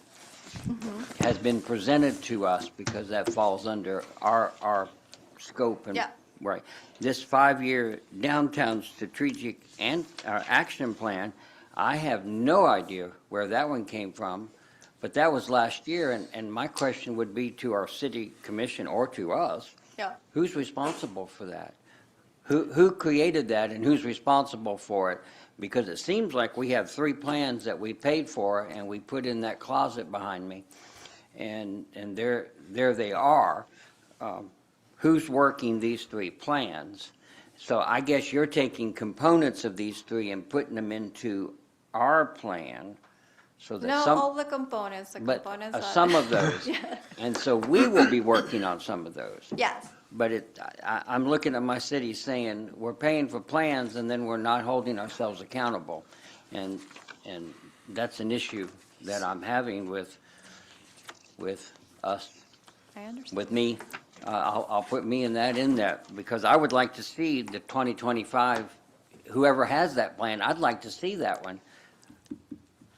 has been presented to us because that falls under our scope and. Yeah. Right. This 5-year downtown strategic and action plan, I have no idea where that one came from, but that was last year, and my question would be to our city commission or to us, Yeah. who's responsible for that? Who created that and who's responsible for it? Because it seems like we have 3 plans that we paid for and we put in that closet behind me, and there they are. Who's working these 3 plans? So I guess you're taking components of these 3 and putting them into our plan So that No, some, all the components, but that. some of those. And so we will be working on some of those. Yes, But I'm looking at my city saying, we're paying for plans and then we're not holding ourselves accountable. And that's an issue that I'm having with us, I understand. with me. I'll put me in that, because I would like to see the 2025, whoever has that plan, I'd like to see that one,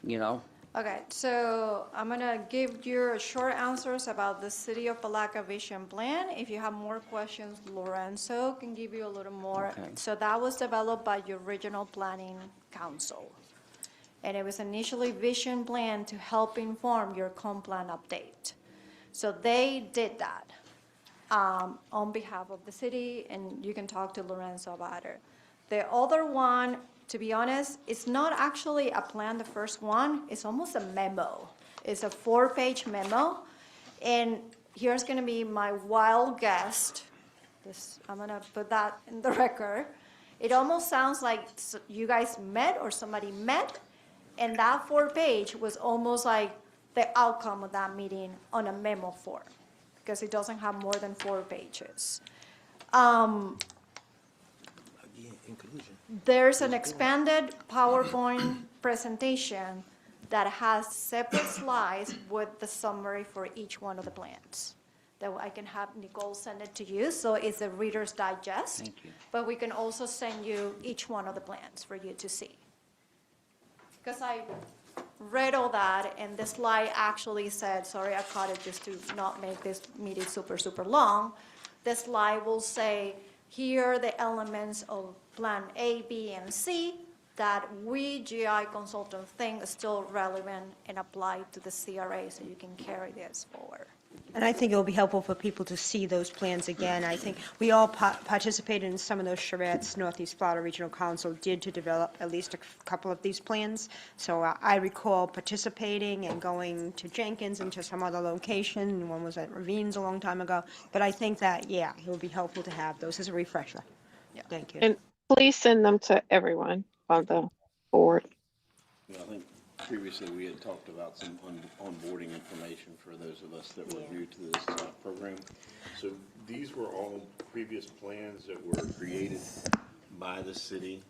you know? Okay, so I'm gonna give you short answers about the City of Palaca Vision Plan. If you have more questions, Lorenzo can give you a little more. Okay. So that was developed by your regional planning council. And it was initially vision plan to help inform your comp plan update. So they did that on behalf of the city, and you can talk to Lorenzo about it. The other one, to be honest, it's not actually a plan, the first one, it's almost a memo. It's a 4-page memo, and here's gonna be my wild guess. I'm gonna put that in the record. It almost sounds like you guys met or somebody met, and that 4-page was almost like the outcome of that meeting on a memo form, because it doesn't have more than 4 pages. Again, in conclusion. There's an expanded PowerPoint presentation that has separate slides with the summary for each one of the plans. That I can have Nicole send it to you, so it's a Reader's Digest. Thank you. But we can also send you each one of the plans for you to see. Because I read all that, and the slide actually said, sorry, I caught it just to not make this meeting super, super long. The slide will say, here are the elements of Plan A, B, and C that we, GI consultant, think is still relevant and applied to the CRA, so you can carry this forward. And I think it will be helpful for people to see those plans again. I think we all participated in some of those charrettes Northeast Florida Regional Council did to develop at least a couple of these plans. So I recall participating and going to Jenkins and to some other location. One was at Ravines a long time ago. But I think that, yeah, it would be helpful to have those as a refresher. Yeah. Thank you. And please send them to everyone on the board. I think previously we had talked about some onboarding information for those of us that were new to this program. So these were all previous plans that were created by the city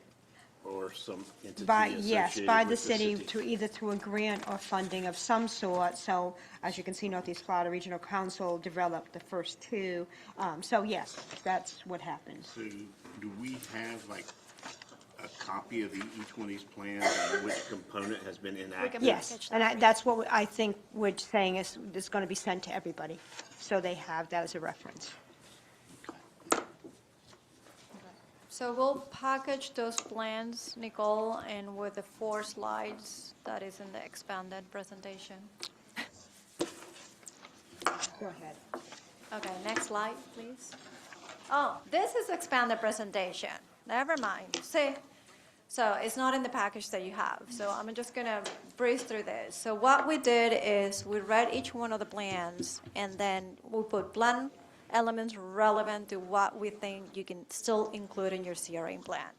or some entity Yes, associated by the with city, either through a grant or funding of some sort. So as you can see, Northeast Florida Regional Council developed the first 2. So yes, that's what happened. So do we have like a copy of each one of these plans and which component has been enacted? Yes, Package and that. that's what I think we're saying is it's going to be sent to everybody, so they have that as a reference. So we'll package those plans, Nicole, and with the 4 slides that is in the expanded presentation. Go ahead. Okay, next slide, please. Oh, this is expanded presentation. Never mind. See? So it's not in the package that you have. So I'm just gonna breeze through this. So what we did is we read each one of the plans, and then we put plan elements relevant to what we think you can still include in your CRA plan.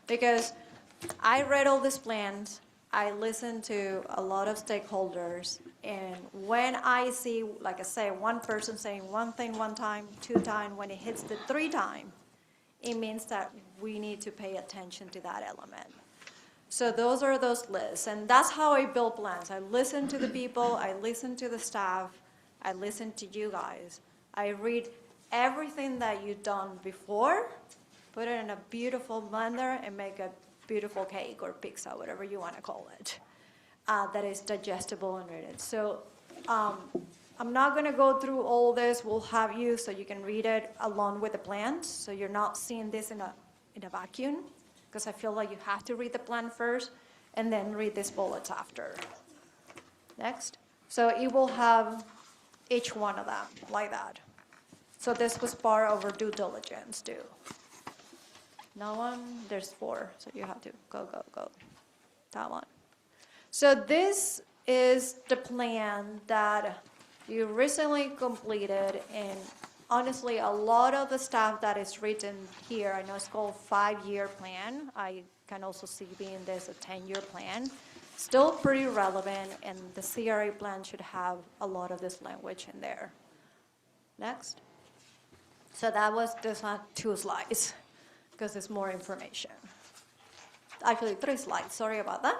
Because I read all these plans, I listened to a lot of stakeholders, and when I see, like I say, one person saying one thing one time, 2 times, when it hits the 3 time, it means that we need to pay attention to that element. So those are those lists, and that's how I build plans. I listen to the people, I listen to the staff, I listen to you guys. I read everything that you've done before, put it in a beautiful blender, and make a beautiful cake or pizza, whatever you want to call it, that is digestible and read it. So I'm not going to go through all this. We'll have you so you can read it along with the plans, so you're not seeing this in a vacuum, because I feel like you have to read the plan first and then read these bullets after. Next. So it will have each one of them like that. So this was part of our due diligence too. No one? There's 4, so you have to go. That one. So this is the plan that you recently completed, and honestly, a lot of the stuff that is written here, I know it's called 5-year plan. I can also see being this a 10-year plan. still pretty relevant, and the CRA plan should have a lot of this language in there. Next. So that was just 2 slides, because it's more information. Actually, 3 slides, sorry about that.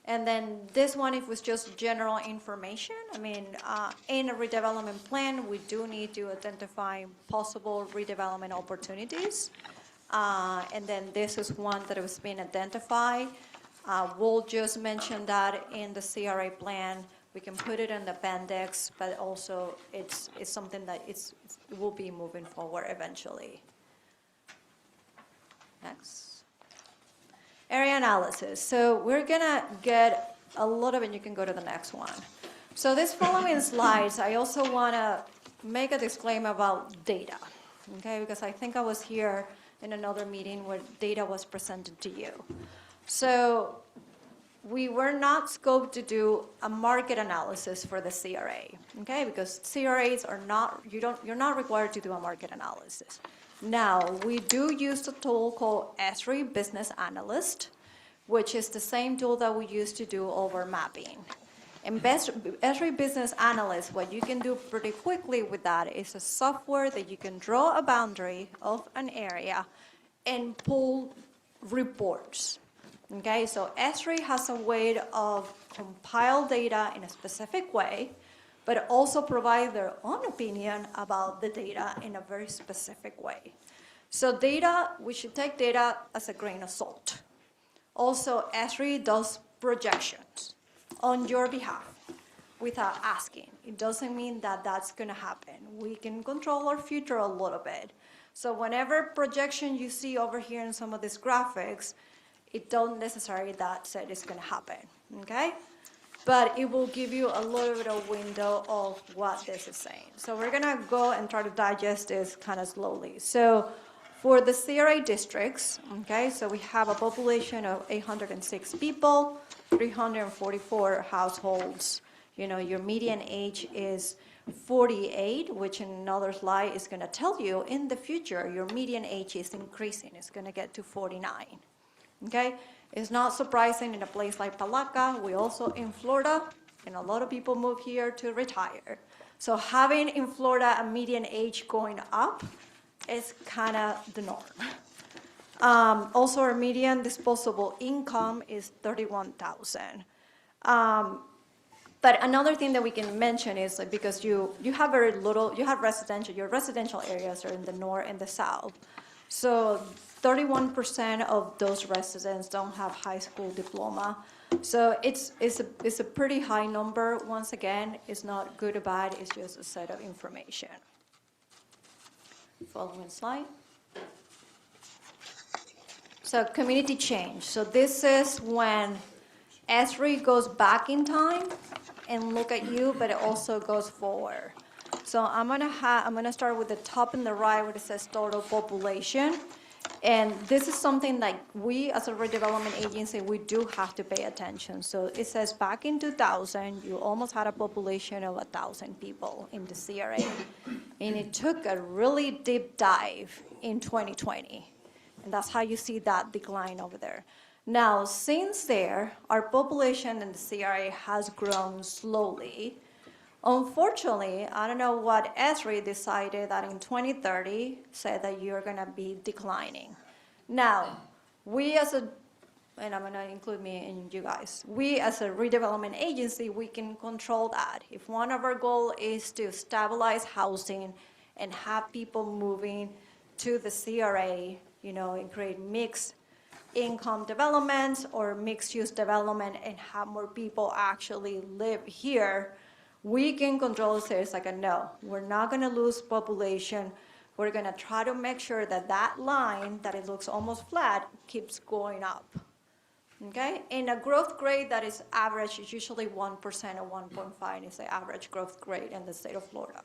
And then this one, it was just general information. I mean, in a redevelopment plan, we do need to identify possible redevelopment opportunities. And then this is one that was being identified. We'll just mention that in the CRA plan. We can put it in the appendix, but also it's something that it will be moving forward eventually. Next. Area analysis. So we're gonna get a lot of it. You can go to the next one. So this following slides, I also wanna make a disclaimer about data, okay? Because I think I was here in another meeting where data was presented to you. So we were not scoped to do a market analysis for the CRA, okay? Because CRAs are not, you're not required to do a market analysis. Now, we do use a tool called ESRI Business Analyst, which is the same tool that we used to do over mapping. And ESRI Business Analyst, what you can do pretty quickly with that is a software that you can draw a boundary of an area and pull reports. Okay, so ESRI has a way of compile data in a specific way, but also provide their own opinion about the data in a very specific way. So data, we should take data as a grain of salt. Also, ESRI does projections on your behalf without asking. It doesn't mean that that's gonna happen. We can control our future a little bit. So whenever projection you see over here in some of these graphics, it don't necessarily that said it's gonna happen, okay? But it will give you a little bit of window of what this is saying. So we're gonna go and try to digest this kind of slowly. So for the CRA districts, okay, so we have a population of 806 people, 344 households. You know, your median age is 48, which in another slide is gonna tell you in the future, your median age is increasing. It's gonna get to 49. Okay, it's not surprising in a place like Palaca. We also in Florida, and a lot of people move here to retire. So having in Florida a median age going up is kind of the norm. Also, our median disposable income is $31,000. But another thing that we can mention is like because you have very little, you have residential, your residential areas are in the north and the south. So 31% of those residents don't have high school diploma. So it's a pretty high number. Once again, it's not good or bad, it's just a set of information. Following slide. So community change. So this is when ESRI goes back in time and look at you, but it also goes forward. So I'm gonna start with the top in the right where it says total population. And this is something that we as a redevelopment agency, we do have to pay attention. So it says back in 2000, you almost had a population of 1,000 people in the CRA. And it took a really deep dive in 2020. And that's how you see that decline over there. Now, since there, our population in the CRA has grown slowly. Unfortunately, I don't know what ESRI decided that in 2030 said that you're gonna be declining. Now, we as a, and I'm gonna include me and you guys, we as a redevelopment agency, we can control that. If one of our goals is to stabilize housing and have people moving to the CRA, you know, and create mixed income developments or mixed use development and have more people actually live here, we can control this like a no. We're not gonna lose population. We're gonna try to make sure that that line, that it looks almost flat, keeps going up, okay? In a growth rate that is average, it's usually 1% or 1.5 is the average growth rate in the state of Florida.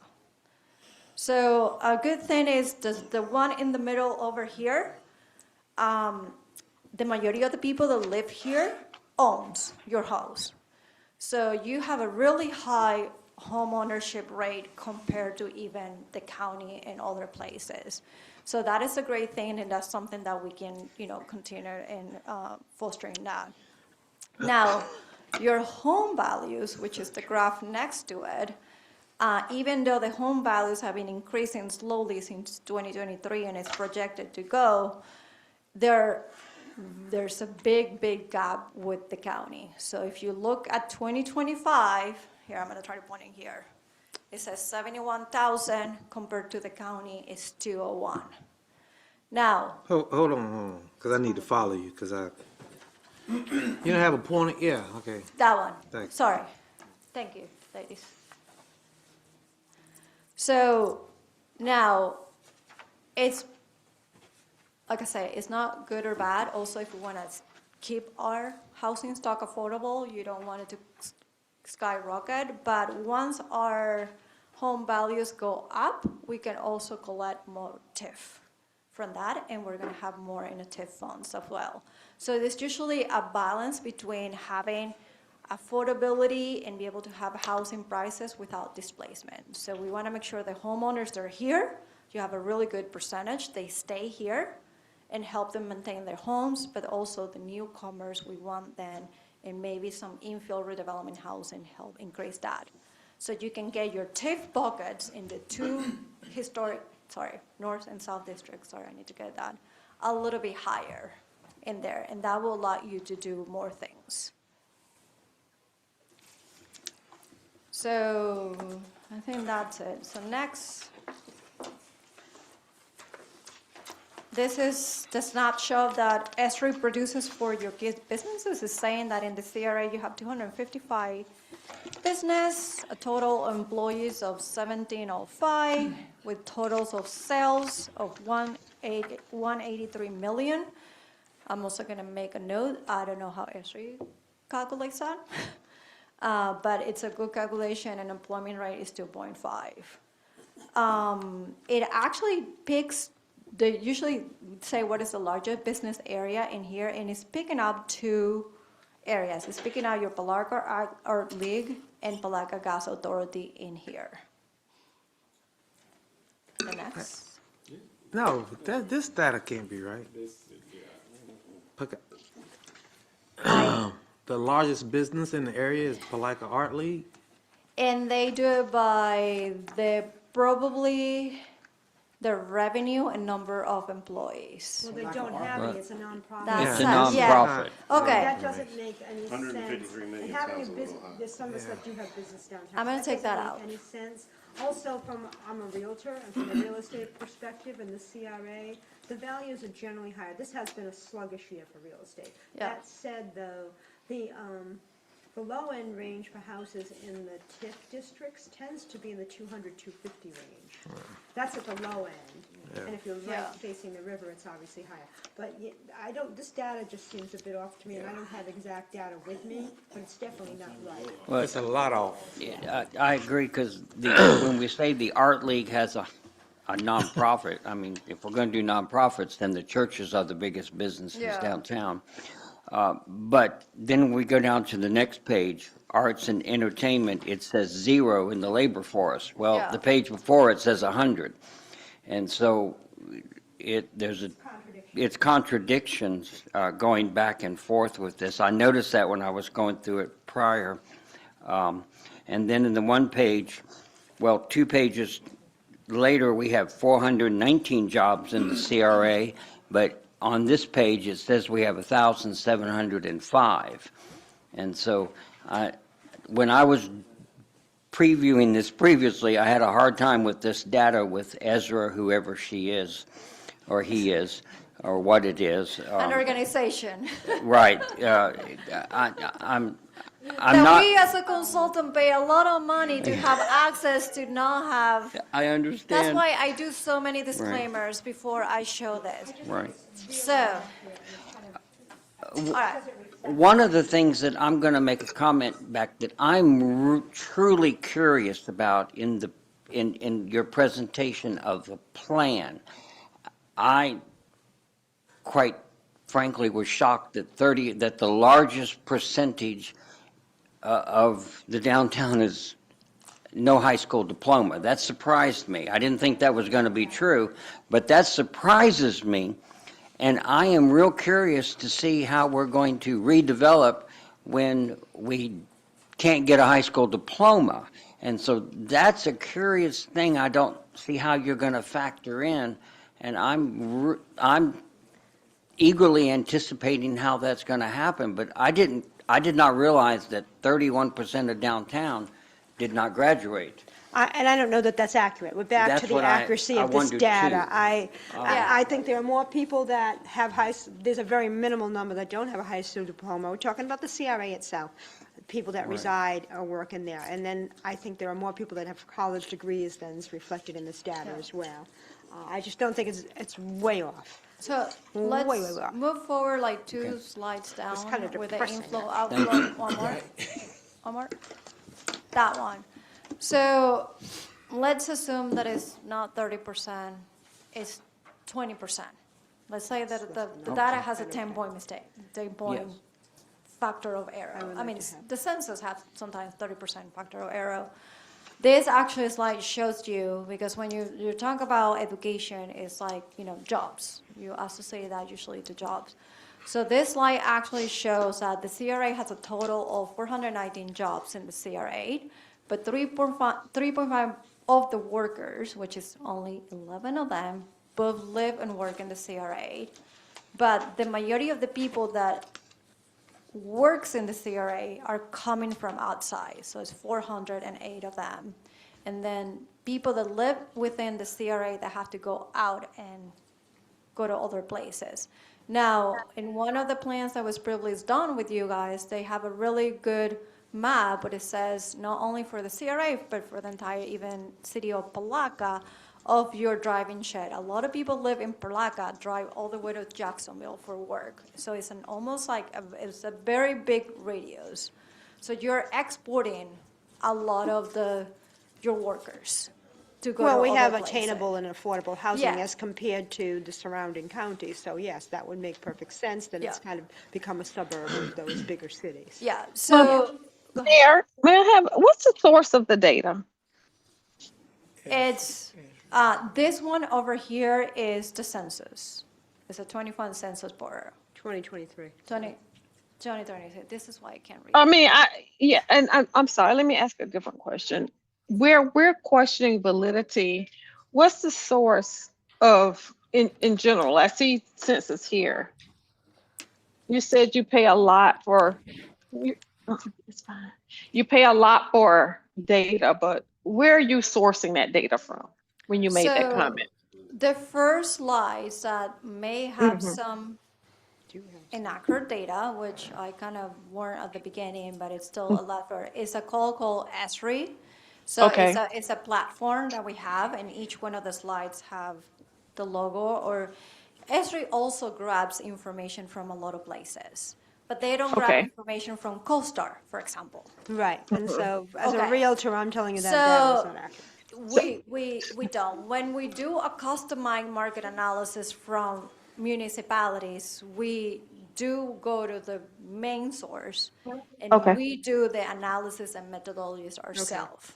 So a good thing is the one in the middle over here, the majority of the people that live here owns your house. So you have a really high home ownership rate compared to even the county and other places. So that is a great thing, and that's something that we can, you know, continue in fostering that. Now, Your home values, which is the graph next to it, even though the home values have been increasing slowly since 2023 and it's projected to go, there's a big gap with the county. So if you look at 2025, here, I'm gonna try to point it here. It says 71,000 compared to the county is 201. Now, Hold on, because I need to follow you, because you don't have a point, yeah, okay. that one, Thanks. sorry. Thank you, ladies. So now, it's, like I say, it's not good or bad. Also, if we want to keep our housing stock affordable, you don't want it to skyrocket. But once our home values go up, we can also collect more TIF from that, and we're going to have more in the TIF funds as well. So there's usually a balance between having affordability and be able to have housing prices without displacement. So we want to make sure the homeowners that are here, you have a really good percentage, they stay here and help them maintain their homes, but also the newcomers, we want them, and maybe some infill redevelopment housing help increase that. So you can get your TIF buckets in the two north and south districts, I need to get that, a little bit higher in there, and that will allow you to do more things. So I think that's it. So next, this is the snapshot that ESRI produces for your businesses. It's saying that in the CRA you have 255 business, a total employees of 1705, with totals of sales of 183 million. I'm also going to make a note. I don't know how ESRI calculates that. But it's a good calculation, and employment rate is 2.5. It actually picks, they usually say what is the largest business area in here, and it's picking up two areas. It's picking out your Palaca Art League and Palaca Gas Authority in here. The next. No, this data can't be right. Okay. The largest business in the area is Palaca Art League? And they do it by probably the revenue and number of employees. Well, they don't have any, it's a nonprofit. That's It's a it, yeah. nonprofit. Okay, That doesn't make any sense. 153 million And having a sounds a business, little high. there's some of us that do have business downtown. I'm gonna take that out. Doesn't make any sense. Also, I'm a realtor, and from a real estate perspective in the CRA, the values are generally higher. This has been a sluggish year for real estate. Yeah. That said, though, the low-end range for houses in the TIF districts tends to be in the 200, 250 range. That's at the low end. And if you're right Yeah. facing the river, it's obviously higher. But this data just seems a bit off to me, and I don't have exact data with me, but it's definitely not right. Well, It's a lot off. I agree, because when we say the Art League has a nonprofit, I mean, if we're going to do nonprofits, then the churches are the biggest businesses Yeah. downtown. But then we go down to the next page, arts and entertainment, it says 0 in the labor force. Well, Yeah. the page before it says 100. And so it's contradictions going back and forth with this. I noticed that when I was going through it prior. And then in the one page, well, 2 pages later, we have 419 jobs in the CRA, but on this page, it says we have 1,705. And so when I was previewing this previously, I had a hard time with this data with Ezra, whoever she is, or he is, or what it is. An organization. Right. I'm That not. we as a consultant pay a lot of money to have access to not have. I understand. That's why I do so many disclaimers before I show this. Right. So, all right. One of the things that I'm going to make a comment back that I'm truly curious about in your presentation of the plan, I quite frankly was shocked that the largest percentage of the downtown is no high school diploma. That surprised me. I didn't think that was going to be true, but that surprises me. And I am real curious to see how we're going to redevelop when we can't get a high school diploma. And so that's a curious thing I don't see how you're going to factor in. And I'm eagerly anticipating how that's going to happen, but I did not realize that 31% of downtown did not graduate. And I don't know that that's accurate. We're back to That's the what accuracy I of this wondered, data. too. I think there are more people that have there's a very minimal number that don't have a high school diploma. We're talking about the CRA itself, people that Right. reside or work in there. And then I think there are more people that have college degrees than is reflected in this data as well. I just don't think it's way off. So Way, way let's off. move forward like two slides down kinda with the depressing, inflow, actually. outflow. One more. One more. That one. So let's assume that it's not 30%, it's 20%. Let's say that the data has a 10-point mistake, 10-point Yes. factor of error. would I like mean, to have- the census has sometimes 30% factor of error. This actually slide shows you, because when you talk about education, it's like, jobs. You associate that usually to jobs. So this slide actually shows that the CRA has a total of 419 jobs in the CRA, but 3.5 of the workers, which is only 11 of them, both live and work in the CRA. But the majority of the people that works in the CRA are coming from outside, so it's 408 of them. And then people that live within the CRA that have to go out and go to other places. Now, in one of the plans that was previously done with you guys, they have a really good map, but it says not only for the CRA, but for the entire even city of Palaca, of your driving shed. A lot of people live in Palaca, drive all the way to Jacksonville for work. So it's almost like it's a very big radius. So you're exporting a lot of your workers to go to Well, we other have places. attainable and affordable housing Yeah. as compared to the surrounding counties. So yes, that would make perfect sense, that it's Yeah. kind of become a suburb of those bigger cities. Yeah, so go ahead. Mayor, may I have, what's the source of the data? It's, this one over here is the census. It's a 21 census Bureau, 2023. 2023. This is why I can't read. I mean, yeah, and I'm sorry, let me ask a different question. Where we're questioning validity, what's the source of, in general, I see census here. You said you pay a lot for, it's fine. You pay a lot for data, but where are you sourcing that data from when you made that So comment? the first slides that may have Mhm. some Do you have- inaccurate data, which I kind of warned at the beginning, but it's still a lot for, it's a called Esri. So Okay. it's a platform that we have, and each one of the slides have the logo, or Esri also grabs information from a lot of places, but they don't grab Okay. information from CoStar, for example. Right, and so as a Okay. realtor, I'm telling you that data is So not accurate. we don't. When we do a customized market analysis from municipalities, we do go to the main source, and Okay. we do the analysis and methodologies ourselves.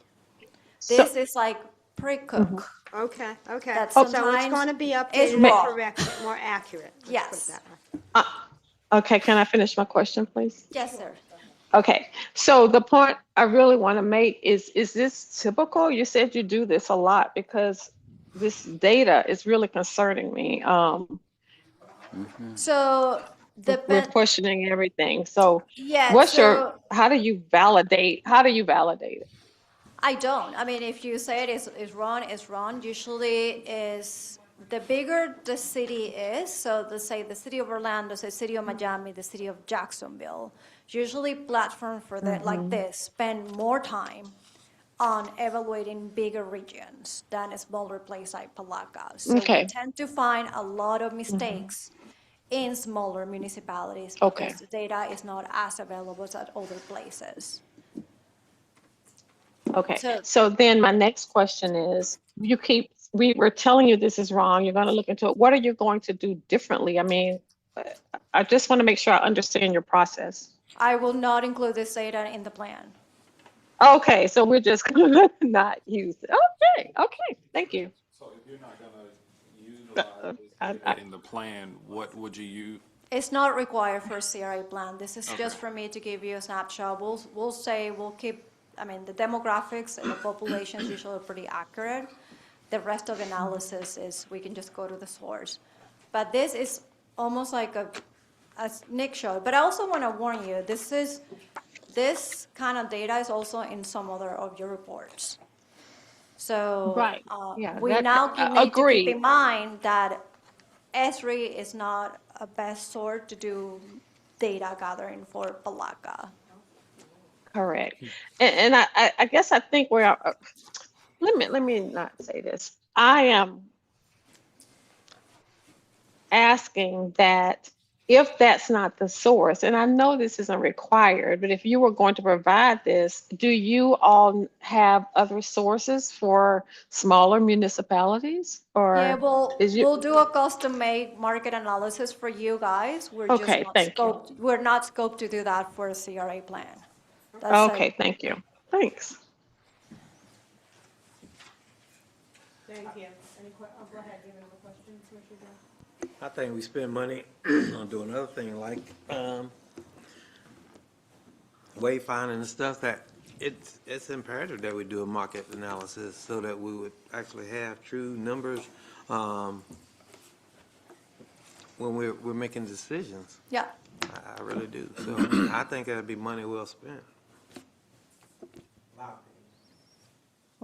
So- This is like pre-cook. Okay, okay. That So it's sometimes going to be is updated and raw. corrected, more accurate. Let's put it Yes. that way. Okay, can I finish my question, please? Yes, sir. Okay, so the point I really want to make is this typical? You said you do this a lot, because this data is really concerning me. So We're questioning everything. So yeah, how do you validate it? I don't. I mean, if you say it is wrong, it's wrong. Usually is the bigger the city is, so let's say the city of Orlando, the city of Miami, the city of Jacksonville, usually platform for that like this spend more time on evaluating bigger regions than a smaller place like Palaca. So Okay. we tend to find a lot of mistakes in smaller municipalities Okay. because the data is not as available as at other places. Okay, So- so then my next question is, we were telling you this is wrong, you're going to look into it. What are you going to do differently? I mean, I just want to make sure I understand your process. I will not include this data in the plan. Okay, so we're just going to not use it. Okay, thank you. So if you're not gonna utilize this data in the plan, what would you It's not required for a CRA plan. This is just for me to give you a snapshot. We'll say, we'll keep, I mean, the demographics and the populations usually are pretty accurate. The rest of analysis is, we can just go to the source. But this is almost like as Nick showed. But I also want to warn you, this kind of data is also in some other of your reports. So Right. Yeah, we that, now need to keep agreed. in mind that Esri is not a best source to do data gathering for Palaca. Correct. And I guess I think we're, let me not say this. I am asking that if that's not the source, and I know this isn't required, but if you were going to provide this, do you all have other sources for smaller municipalities? Yeah, Or well, is you, we'll do a custom-made market analysis for you guys. okay, thank you. We're not scoped to do that for a CRA plan. That's Okay, thank you. Thanks. Thank you. Go ahead, do you have another question, Commissioner Jones? I think we spend money on doing other thing like wayfinding and stuff that it's imperative that we do a market analysis so that we would actually have true numbers when we're making decisions. Yeah, I really do. So I think that'd be money well spent.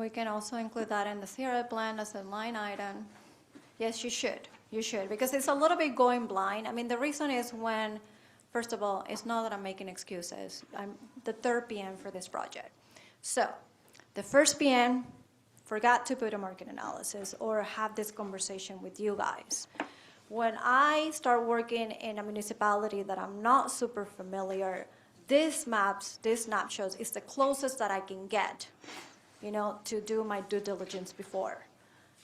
we can also include that in the CRA plan as a line item. Yes, you should. You should, because it's a little bit going blind. I mean, the reason is when, first of all, it's not that I'm making excuses. I'm the third PM for this project. So the first PM forgot to put a market analysis or have this conversation with you guys. When I start working in a municipality that I'm not super familiar, these maps, these snapshots is the closest that I can get, you know, to do my due diligence before.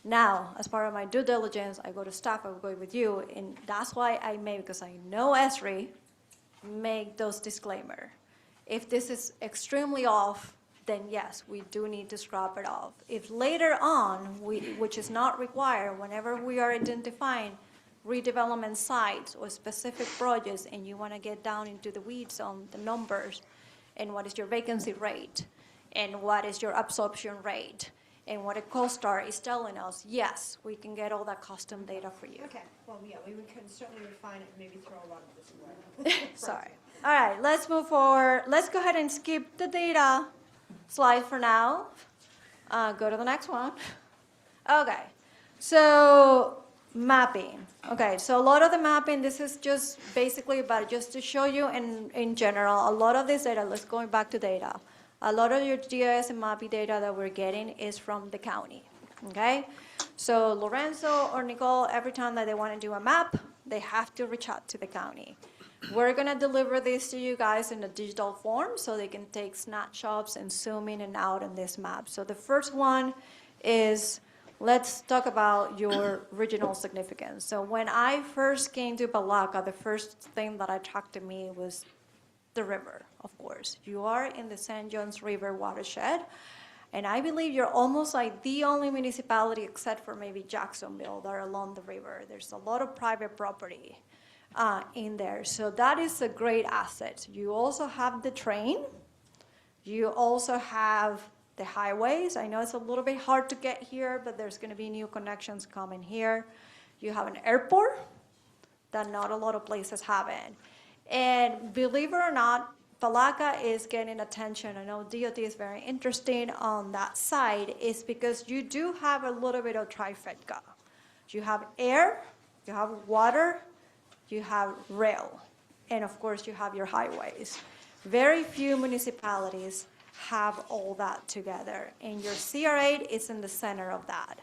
Now, as part of my due diligence, I go to staff, I go with you, and that's why I made, because I know Esri, make those disclaimer. If this is extremely off, then yes, we do need to scrap it off. If later on, which is not required, whenever we are identifying redevelopment sites or specific projects and you want to get down into the weeds on the numbers and what is your vacancy rate and what is your absorption rate and what a CoStar is telling us, yes, we can get all that custom data for you. Okay, well, yeah, we can certainly refine it, maybe throw a lot of this away. Sorry. All right, let's move forward. Let's go ahead and skip the data slide for now. Go to the next one. Okay, so mapping. Okay, so a lot of the mapping, this is just basically about just to show you in general, a lot of this data, let's go back to data. A lot of your GIS and mapping data that we're getting is from the county, okay? So Lorenzo or Nicole, every time that they want to do a map, they have to reach out to the county. We're gonna deliver this to you guys in a digital form so they can take snapshots and zoom in and out on this map. So the first one is, let's talk about your regional significance. So when I first came to Palaca, the first thing that attracted me was the river, of course. You are in the St. John's River watershed, and I believe you're almost like the only municipality, except for maybe Jacksonville, that are along the river. There's a lot of private property in there, so that is a great asset. You also have the train. You also have the highways. I know it's a little bit hard to get here, but there's going to be new connections coming here. You have an airport that not a lot of places have it. And believe it or not, Palaca is getting attention. I know DOT is very interested on that side, is because you do have a little bit of trifecta. You have air, you have water, you have rail, and of course you have your highways. Very few municipalities have all that together, and your CRA is in the center of that.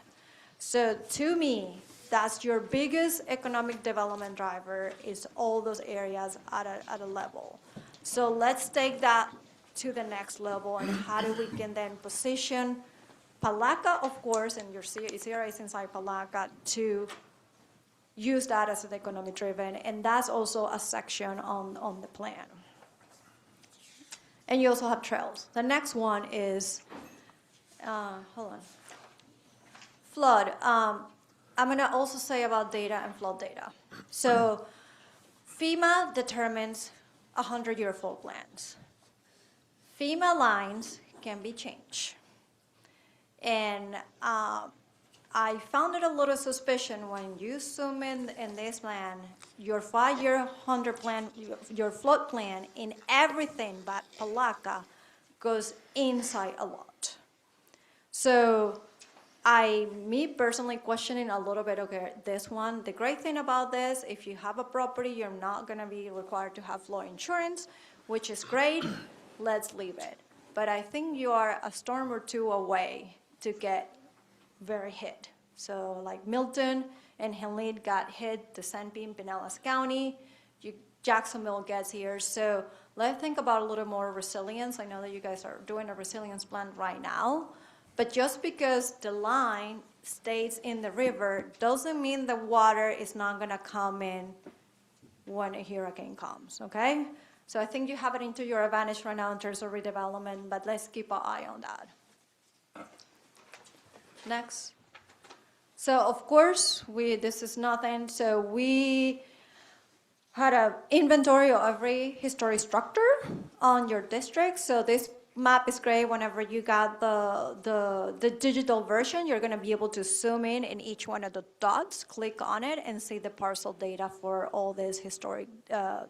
So to me, that's your biggest economic development driver, is all those areas at a level. So let's take that to the next level, and how do we can then position Palaca, of course, and your CRA is inside Palaca, to use that as an economic driven, and that's also a section on the plan. And you also have trails. The next one is, hold on, flood. I'm gonna also say about data and flood data. So FEMA determines 100-year flood plans. FEMA lines can be changed. And I found it a little suspicion when you zoom in this plan, your 5-year 100 plan, your flood plan in everything but Palaca goes inside a lot. So me personally questioning a little bit, okay, this one, the great thing about this, if you have a property, you're not gonna be required to have flood insurance, which is great, let's leave it. But I think you are a storm or two away to get very hit. So like Milton and Helene got hit, the Sanpete, Pinellas County, Jacksonville gets here. So let's think about a little more resilience. I know that you guys are doing a resilience plan right now, but just because the line stays in the river doesn't mean the water is not gonna come in when a hurricane comes, okay? So I think you have it into your advantage right now in terms of redevelopment, but let's keep an eye on that. Next. So of course, this is nothing, so we had an inventory of every historic structure on your district. So this map is great. Whenever you got the digital version, you're gonna be able to zoom in each one of the dots, click on it, and see the parcel data for all these historic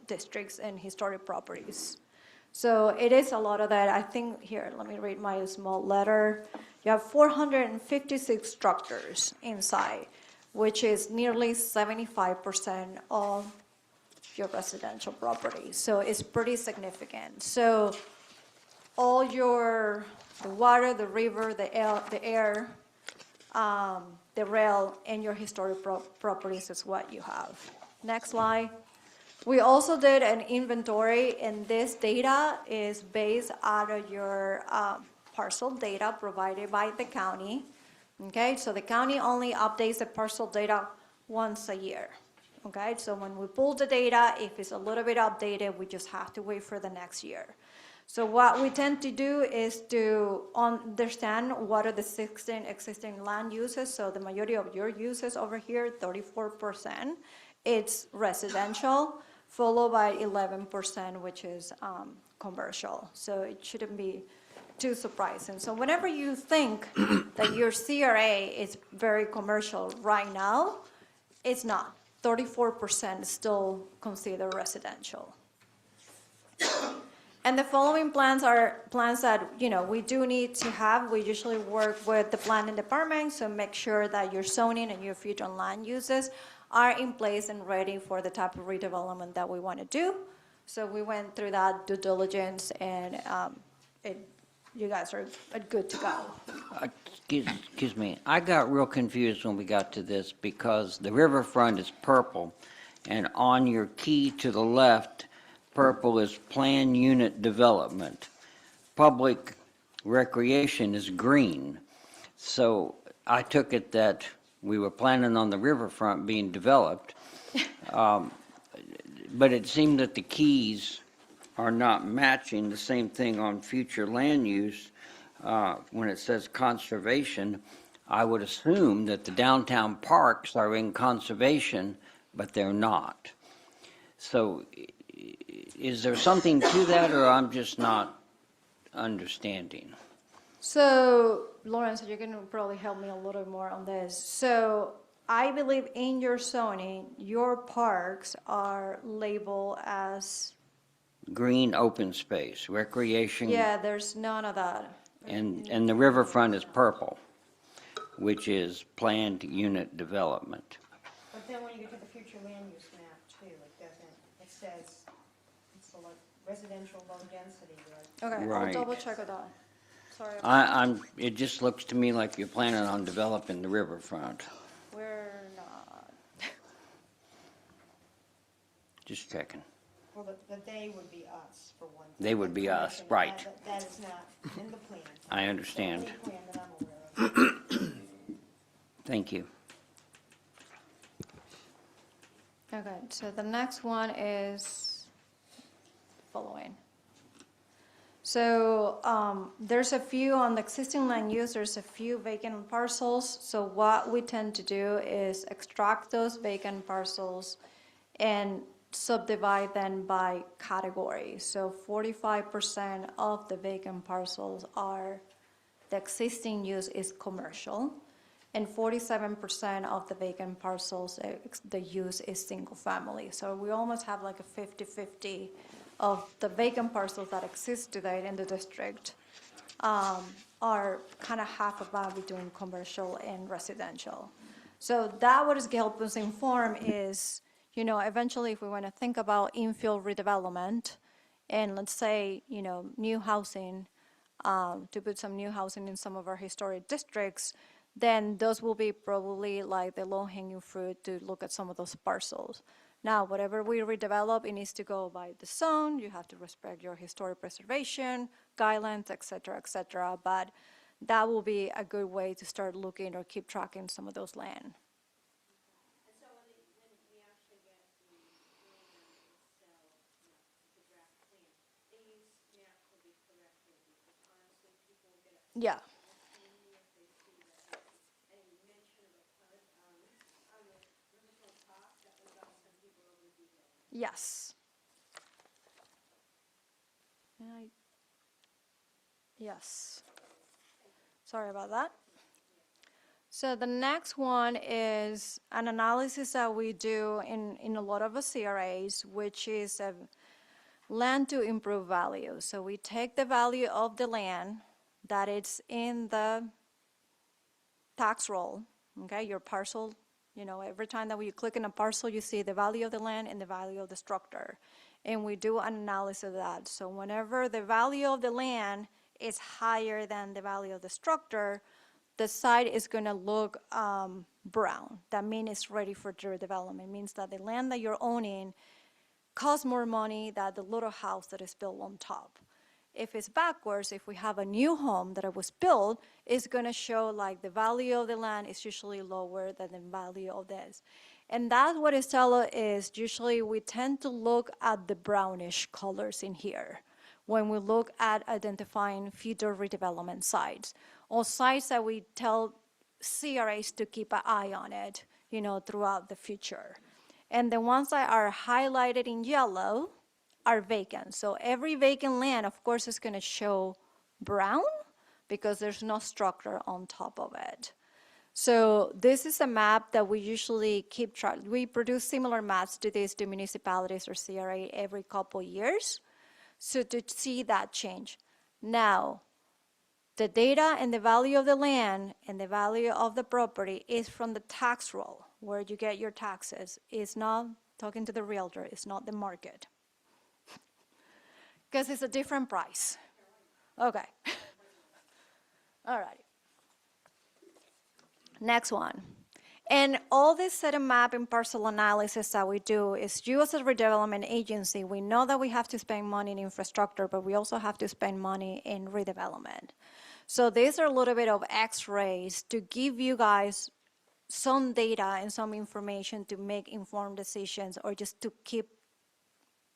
districts and historic properties. So it is a lot of that. I think, here, let me read my small letter. You have 456 structures inside, which is nearly 75% of your residential property. So it's pretty significant. So all the water, the river, the air, the rail, and your historic properties is what you have. Next slide. We also did an inventory, and this data is based out of your parcel data provided by the county. Okay, so the county only updates the parcel data once a year. Okay, so when we pull the data, if it's a little bit outdated, we just have to wait for the next year. So what we tend to do is to understand what are the 16 existing land uses. So the majority of your uses over here, 34%, it's residential, followed by 11%, which is commercial. So it shouldn't be too surprising. So whenever you think that your CRA is very commercial right now, it's not. 34% is still considered residential. And the following plans are plans that, we do need to have. We usually work with the planning department, so make sure that your zoning and your future land uses are in place and ready for the type of redevelopment that we want to do. So we went through that due diligence, and you guys are good to go. Excuse me, I got real confused when we got to this because the riverfront is purple, and on your key to the left, purple is planned unit development. Public recreation is green. So I took it that we were planning on the riverfront being developed. But it seemed that the keys are not matching. The same thing on future land use. When it says conservation, I would assume that the downtown parks are in conservation, but they're not. So is there something to that, or I'm just not understanding? So, Lawrence, you're going to probably help me a little more on this. So, I believe in your zoning, your parks are labeled as... Green open space, recreation. Yeah, there's none of that. And the riverfront is purple, which is planned unit development. But then when you get to the future land use map too, it says it's like residential low density, right? Okay, I'll Right. double check with that. Sorry. It just looks to me like you're planning on developing the riverfront. We're not. Just checking. Well, the they would be us, for one. They would be us, right. That is not in the plan. I understand. The plan that I'm aware of. Thank you. Okay, so the next one is following. So there's a few on the existing land use, there's a few vacant parcels. So what we tend to do is extract those vacant parcels and subdivide them by category. So 45% of the vacant parcels are, the existing use is commercial, and 47% of the vacant parcels, the use is single family. So we almost have like a 50-50 of the vacant parcels that exist today in the district are kind of half about between commercial and residential. So that what is help us inform is, eventually if we want to think about infill redevelopment and let's say, new housing, to put some new housing in some of our historic districts, then those will be probably like the low-hanging fruit to look at some of those parcels. Now, whatever we redevelop, it needs to go by the zone. You have to respect your historic preservation guidelines, et cetera, but that will be a good way to start looking or keep tracking some of those land. And so when we actually get the plan itself, the draft plan, they use maps to be corrected because honestly, people get upset. Yeah. If they see that any mention of a PUD on the original top, that would all send people over the detail. Yes. Yes. Sorry about that. So the next one is an analysis that we do in a lot of the CRAs, which is a land to improve value. So we take the value of the land that it's in the tax roll, okay, your parcel, every time that you click in a parcel, you see the value of the land and the value of the structure. And we do an analysis of that. So whenever the value of the land is higher than the value of the structure, the site is going to look brown. That means it's ready for redevelopment. It means that the land that you're owning costs more money than the little house that is built on top. If it's backwards, if we have a new home that was built, it's going to show like the value of the land is usually lower than the value of this. And that's what it's telling is usually we tend to look at the brownish colors in here when we look at identifying future redevelopment sites or sites that we tell CRAs to keep an eye on it, throughout the future. And the ones that are highlighted in yellow are vacant. So every vacant land, of course, is going to show brown because there's no structure on top of it. So this is a map that we usually keep track. We produce similar maps to this to municipalities or CRA every couple years. So to see that change. Now, the data and the value of the land and the value of the property is from the tax roll, where you get your taxes. It's not talking to the realtor, it's not the market. Because it's a different price. Okay. All right. Next one. And all this set of map and parcel analysis that we do is you as a redevelopment agency, we know that we have to spend money in infrastructure, but we also have to spend money in redevelopment. So these are a little bit of X-rays to give you guys some data and some information to make informed decisions or just to keep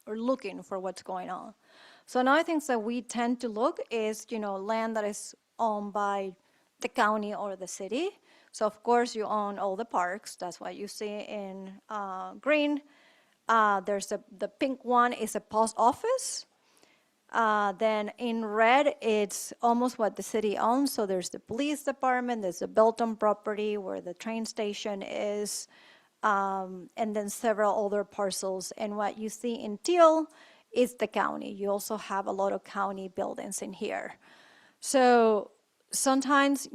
or looking for what's going on. So another things that we tend to look is, land that is owned by the county or the city. So of course you own all the parks. That's what you see in green. There's the pink one is a post office. Then in red, it's almost what the city owns. So there's the police department, there's the Belton property where the train station is, and then several other parcels. And what you see in teal is the county. You also have a lot of county buildings in here. So sometimes,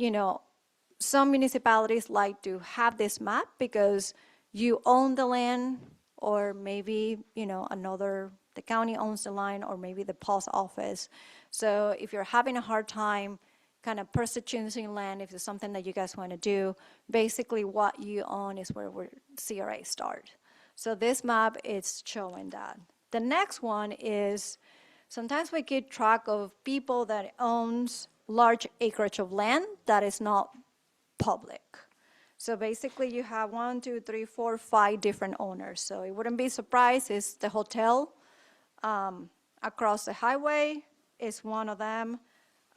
some municipalities like to have this map because you own the land or maybe, the county owns the land or maybe the post office. So if you're having a hard time kind of purchasing land, if it's something that you guys want to do, basically what you own is where CRA start. So this map is showing that. The next one is sometimes we keep track of people that owns large acreage of land that is not public. So basically you have 1, 2, 3, 4, 5 different owners. So it wouldn't be surprised, it's the hotel across the highway is one of them.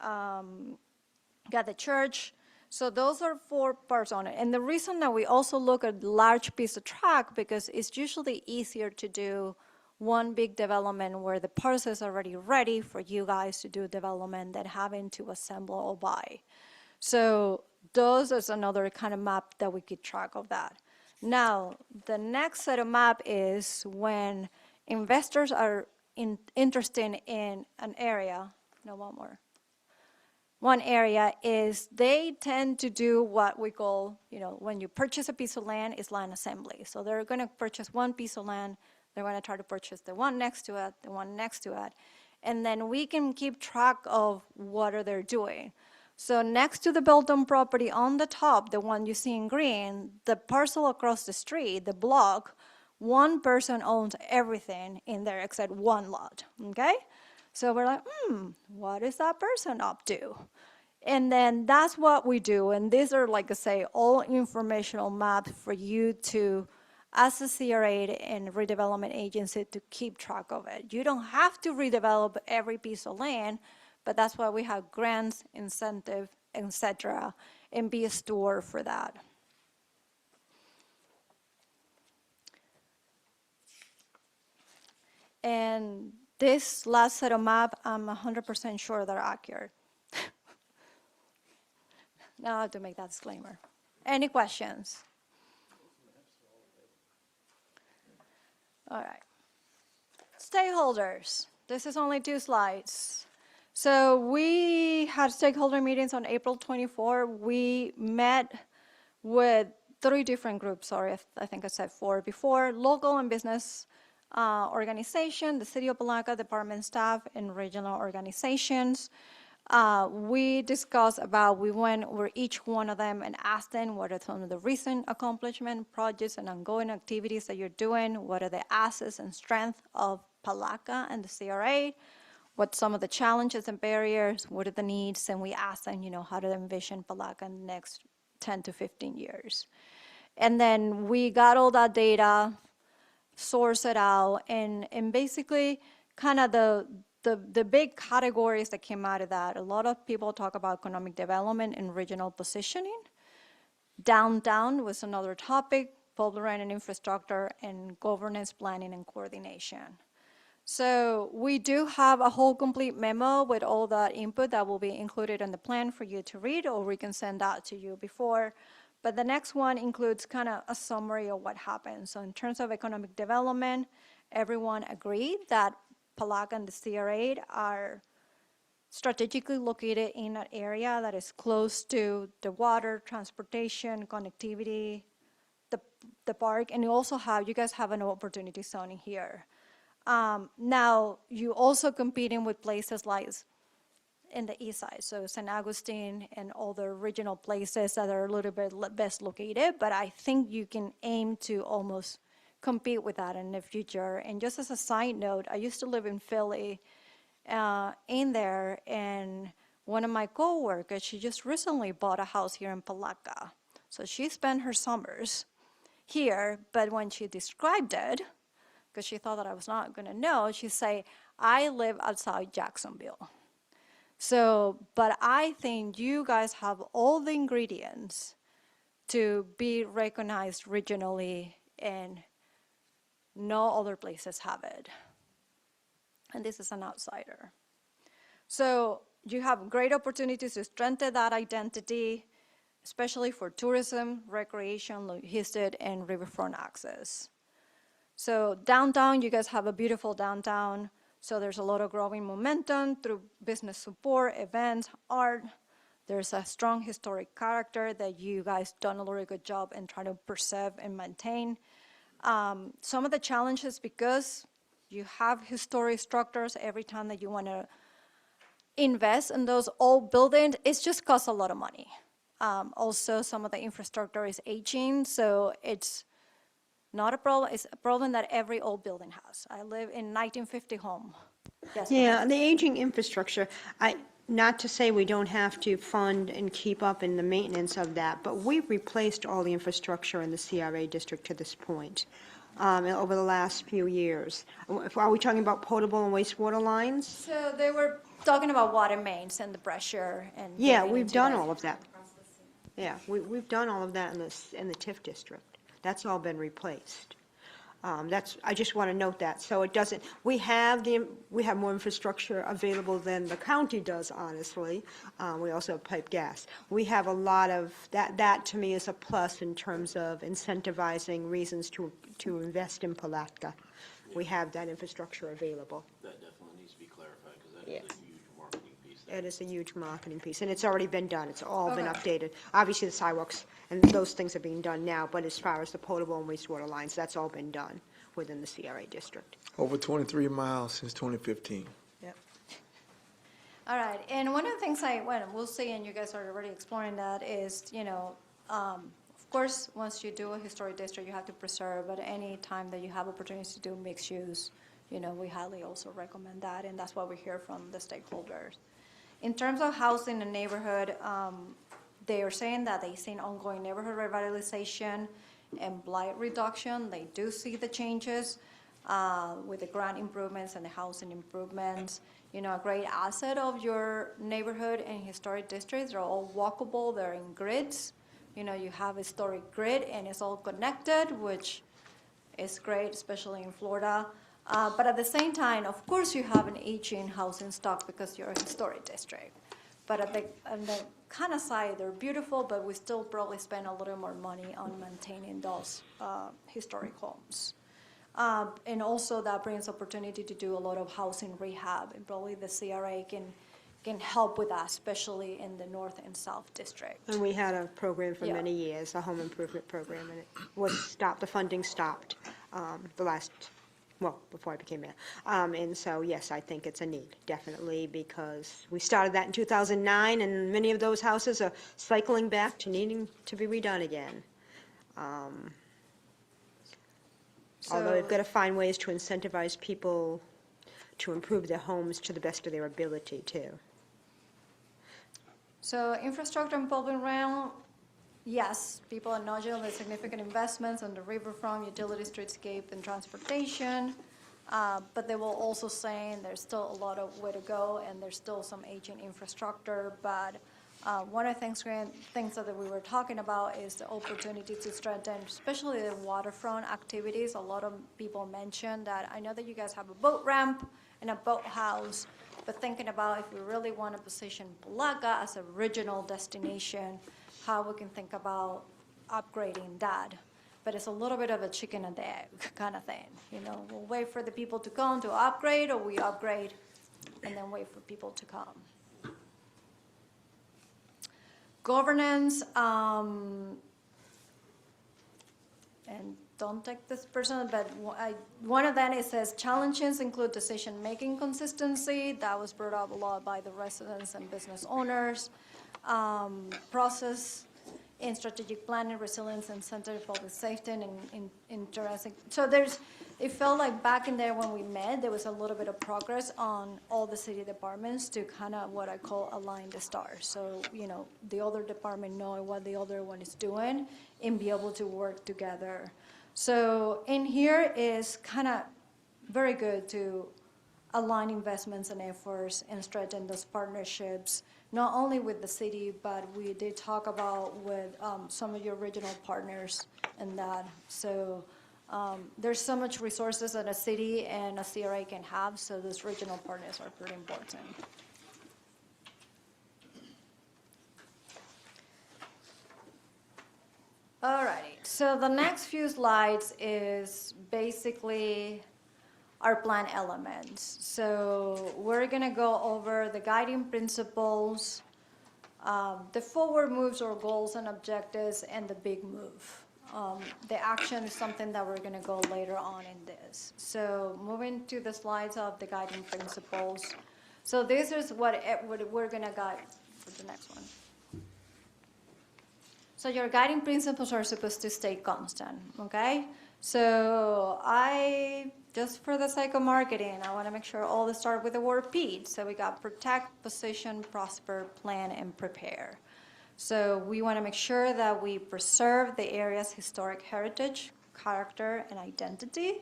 Got the church. So those are 4 parts on it. And the reason that we also look at large piece of track, because it's usually easier to do one big development where the parcel is already ready for you guys to do development than having to assemble or buy. So those is another kind of map that we keep track of that. Now, the next set of map is when investors are interested in an area. No, one more. One area is they tend to do what we call, when you purchase a piece of land, is land assembly. So they're going to purchase one piece of land, they're going to try to purchase the one next to it, the one next to it, and then we can keep track of what are they doing. So next to the built-on property on the top, the one you see in green, the parcel across the street, the block, one person owns everything in there except one lot, okay? So we're like, what is that person up to? And then that's what we do. And these are, like I say, all informational maps for you to, as a CRA and redevelopment agency, to keep track of it. You don't have to redevelop every piece of land, but that's why we have grants, incentive, etc., and be a steward for that. And this last set of map, I'm 100% sure they're accurate. Now I have to make that disclaimer. Any questions? All right. Stakeholders. This is only 2 slides. So we had stakeholder meetings on April 24. We met with 3 different groups. Sorry, I think I said 4 before. Local and business organization, the City of Palaca, department staff, and regional organizations. We discussed about, we went over each one of them and asked them what are some of the recent accomplishment, projects, and ongoing activities that you're doing, what are the assets and strengths of Palaca and the CRA, what some of the challenges and barriers, what are the needs, and we asked them, how do they envision Palaca in the next 10 to 15 years. And then we got all that data, source it out, and basically kind of the big categories that came out of that. A lot of people talk about economic development and regional positioning. Downtown was another topic, public land and infrastructure, and governance, planning, and coordination. So we do have a whole complete memo with all that input that will be included in the plan for you to read, or we can send that to you before. But the next one includes kind of a summary of what happened. So in terms of economic development, everyone agreed that Palaca and the CRA are strategically located in an area that is close to the water, transportation, connectivity, the park, and you guys have an opportunity zone in here. Now, you also competing with places like in the east side, so San Agustin and all the regional places that are a little bit best located, but I think you can aim to almost compete with that in the future. And just as a side note, I used to live in Philly in there, and one of my coworkers, she just recently bought a house here in Palaca. So she spent her summers here, but when she described it, because she thought that I was not gonna know, she said, I live outside Jacksonville. So, but I think you guys have all the ingredients to be recognized regionally, and no other places have it. And this is an outsider. So you have great opportunities to strengthen that identity, especially for tourism, recreation, logistics, and riverfront access. So downtown, you guys have a beautiful downtown. So there's a lot of growing momentum through business support, events, art. There's a strong historic character that you guys done a really good job in trying to preserve and maintain. Some of the challenges, because you have historic structures, every time that you want to invest in those old buildings, it just costs a lot of money. Also, some of the infrastructure is aging, so it's not a problem. It's a problem that every old building has. I live in 1950 home. Yes, Yeah, the aging infrastructure, not to say we don't have to fund and keep up in the maintenance of that, but we've replaced all the infrastructure in the CRA district to this point, over the last few years. Are we talking about potable and wastewater lines? So they were talking about water mains and the pressure and. Yeah, getting we've into done that. all of that. Yeah, we've done all of that in the TIF district. That's all been replaced. I just want to note that, so it doesn't, we have more infrastructure available than the county does, honestly. We also have pipe gas. We have a lot of, that to me is a plus in terms of incentivizing reasons to invest in Palatka. We have that infrastructure available. That definitely needs to be clarified, because that Yes. is a huge marketing piece. It is a huge marketing piece, and it's already been done. It's all been Okay. updated. Obviously, the sidewalks and those things are being done now, but as far as the potable and wastewater lines, that's all been done within the CRA district. Over 23 miles since 2015. All right, and one of the things we'll see, and you guys are already exploring that, is, of course, once you do a historic district, you have to preserve, but any time that you have opportunities to do mixed use, we highly also recommend that, and that's what we hear from the stakeholders. In terms of housing and neighborhood, they are saying that they see ongoing neighborhood revitalization and blight reduction. They do see the changes with the grant improvements and the housing improvements. A great asset of your neighborhood and historic districts, they're all walkable, they're in grids. You have a historic grid and it's all connected, which is great, especially in Florida. But at the same time, of course, you have an aging housing stock because you're a historic district. But on the kind of side, they're beautiful, but we still probably spend a little more money on maintaining those historic homes. And also that brings opportunity to do a lot of housing rehab, and probably the CRA can help with that, especially in the North and South District. And we had a program for Yeah. many years, a home improvement program, and it was stopped, the funding stopped before I became mayor. And so, yes, I think it's a need, definitely, because we started that in 2009, and many of those houses are cycling back to needing to be redone again. Although we've got to find ways to incentivize people to improve their homes to the best of their ability, too. So infrastructure and public realm, yes, people acknowledge the significant investments on the riverfront, utility, streetscape, and transportation. But they will also say there's still a lot of way to go, and there's still some aging infrastructure. But one of the things that we were talking about is the opportunity to strengthen, especially the waterfront activities. A lot of people mentioned that. I know that you guys have a boat ramp and a boathouse, but thinking about if we really want to position Palatka as a regional destination, how we can think about upgrading that. But it's a little bit of a chicken and the egg kind of thing. We'll wait for the people to come to upgrade, or we upgrade and then wait for people to come. Governance, and don't take this personally, but one of them, it says challenges include decision-making consistency. That was brought up a lot by the residents and business owners. Process in strategic planning, resilience, and center of public safety, and interesting. So it felt like back in there when we met, there was a little bit of progress on all the city departments to kind of what I call align the stars. So, the other department knowing what the other one is doing and be able to work together. So in here is kind of very good to align investments and efforts and strengthen those partnerships, not only with the city, but we did talk about with some of your regional partners and that. So there's so much resources that a city and a CRA can have, so those regional partners are pretty important. Alrighty, so the next few slides is basically our plan elements. So we're gonna go over the guiding principles, the forward moves or goals and objectives, and the big move. The action is something that we're gonna go later on in this. So moving to the slides of the guiding principles. So this is what we're gonna guide for the next one. So your guiding principles are supposed to stay constant, okay? So just for the sake of marketing, I want to make sure all the start with the word P. So we got protect, position, prosper, plan, and prepare. So we want to make sure that we preserve the area's historic heritage, character, and identity.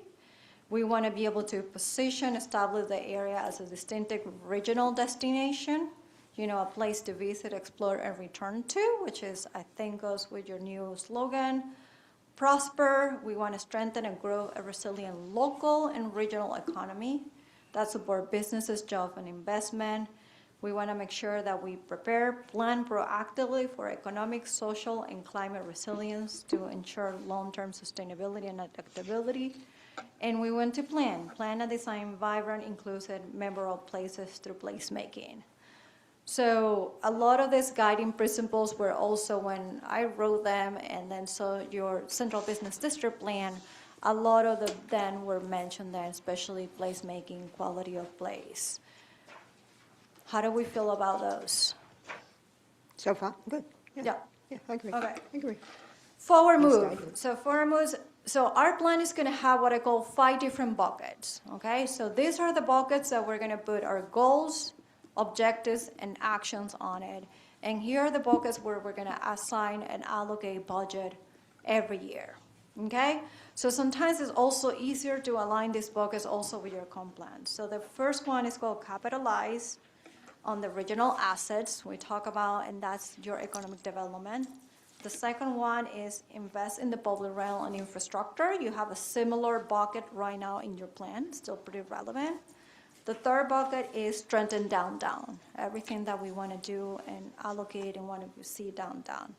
We want to be able to position, establish the area as a distinctive regional destination. a place to visit, explore, and return to, which is, I think, goes with your new slogan. Prosper, we want to strengthen and grow a resilient local and regional economy that support businesses, jobs, and investment. We want to make sure that we prepare, plan proactively for economic, social, and climate resilience to ensure long-term sustainability and adaptability. And we want to plan and design vibrant, inclusive, memorable places through placemaking. So a lot of these guiding principles were also when I wrote them, and then so your Central Business District Plan, a lot of them then were mentioned there, especially placemaking, quality of place. How do we feel about those? So far, good. Yeah. Yeah, I agree. Okay. I agree. Forward Yes, I move. do. So forward moves. So our plan is going to have what I call 5 different buckets. Okay. So these are the buckets that we're going to put our goals, objectives, and actions on it. And here are the buckets where we're going to assign and allocate budget every year. Okay. So sometimes it's also easier to align these buckets also with your comp plan. So the first one is called capitalize on the regional assets we talk about, and that's your economic development. The second one is invest in the public realm and infrastructure. You have a similar bucket right now in your plan, still pretty relevant. The third bucket is strengthen downtown, everything that we want to do and allocate and want to see downtown.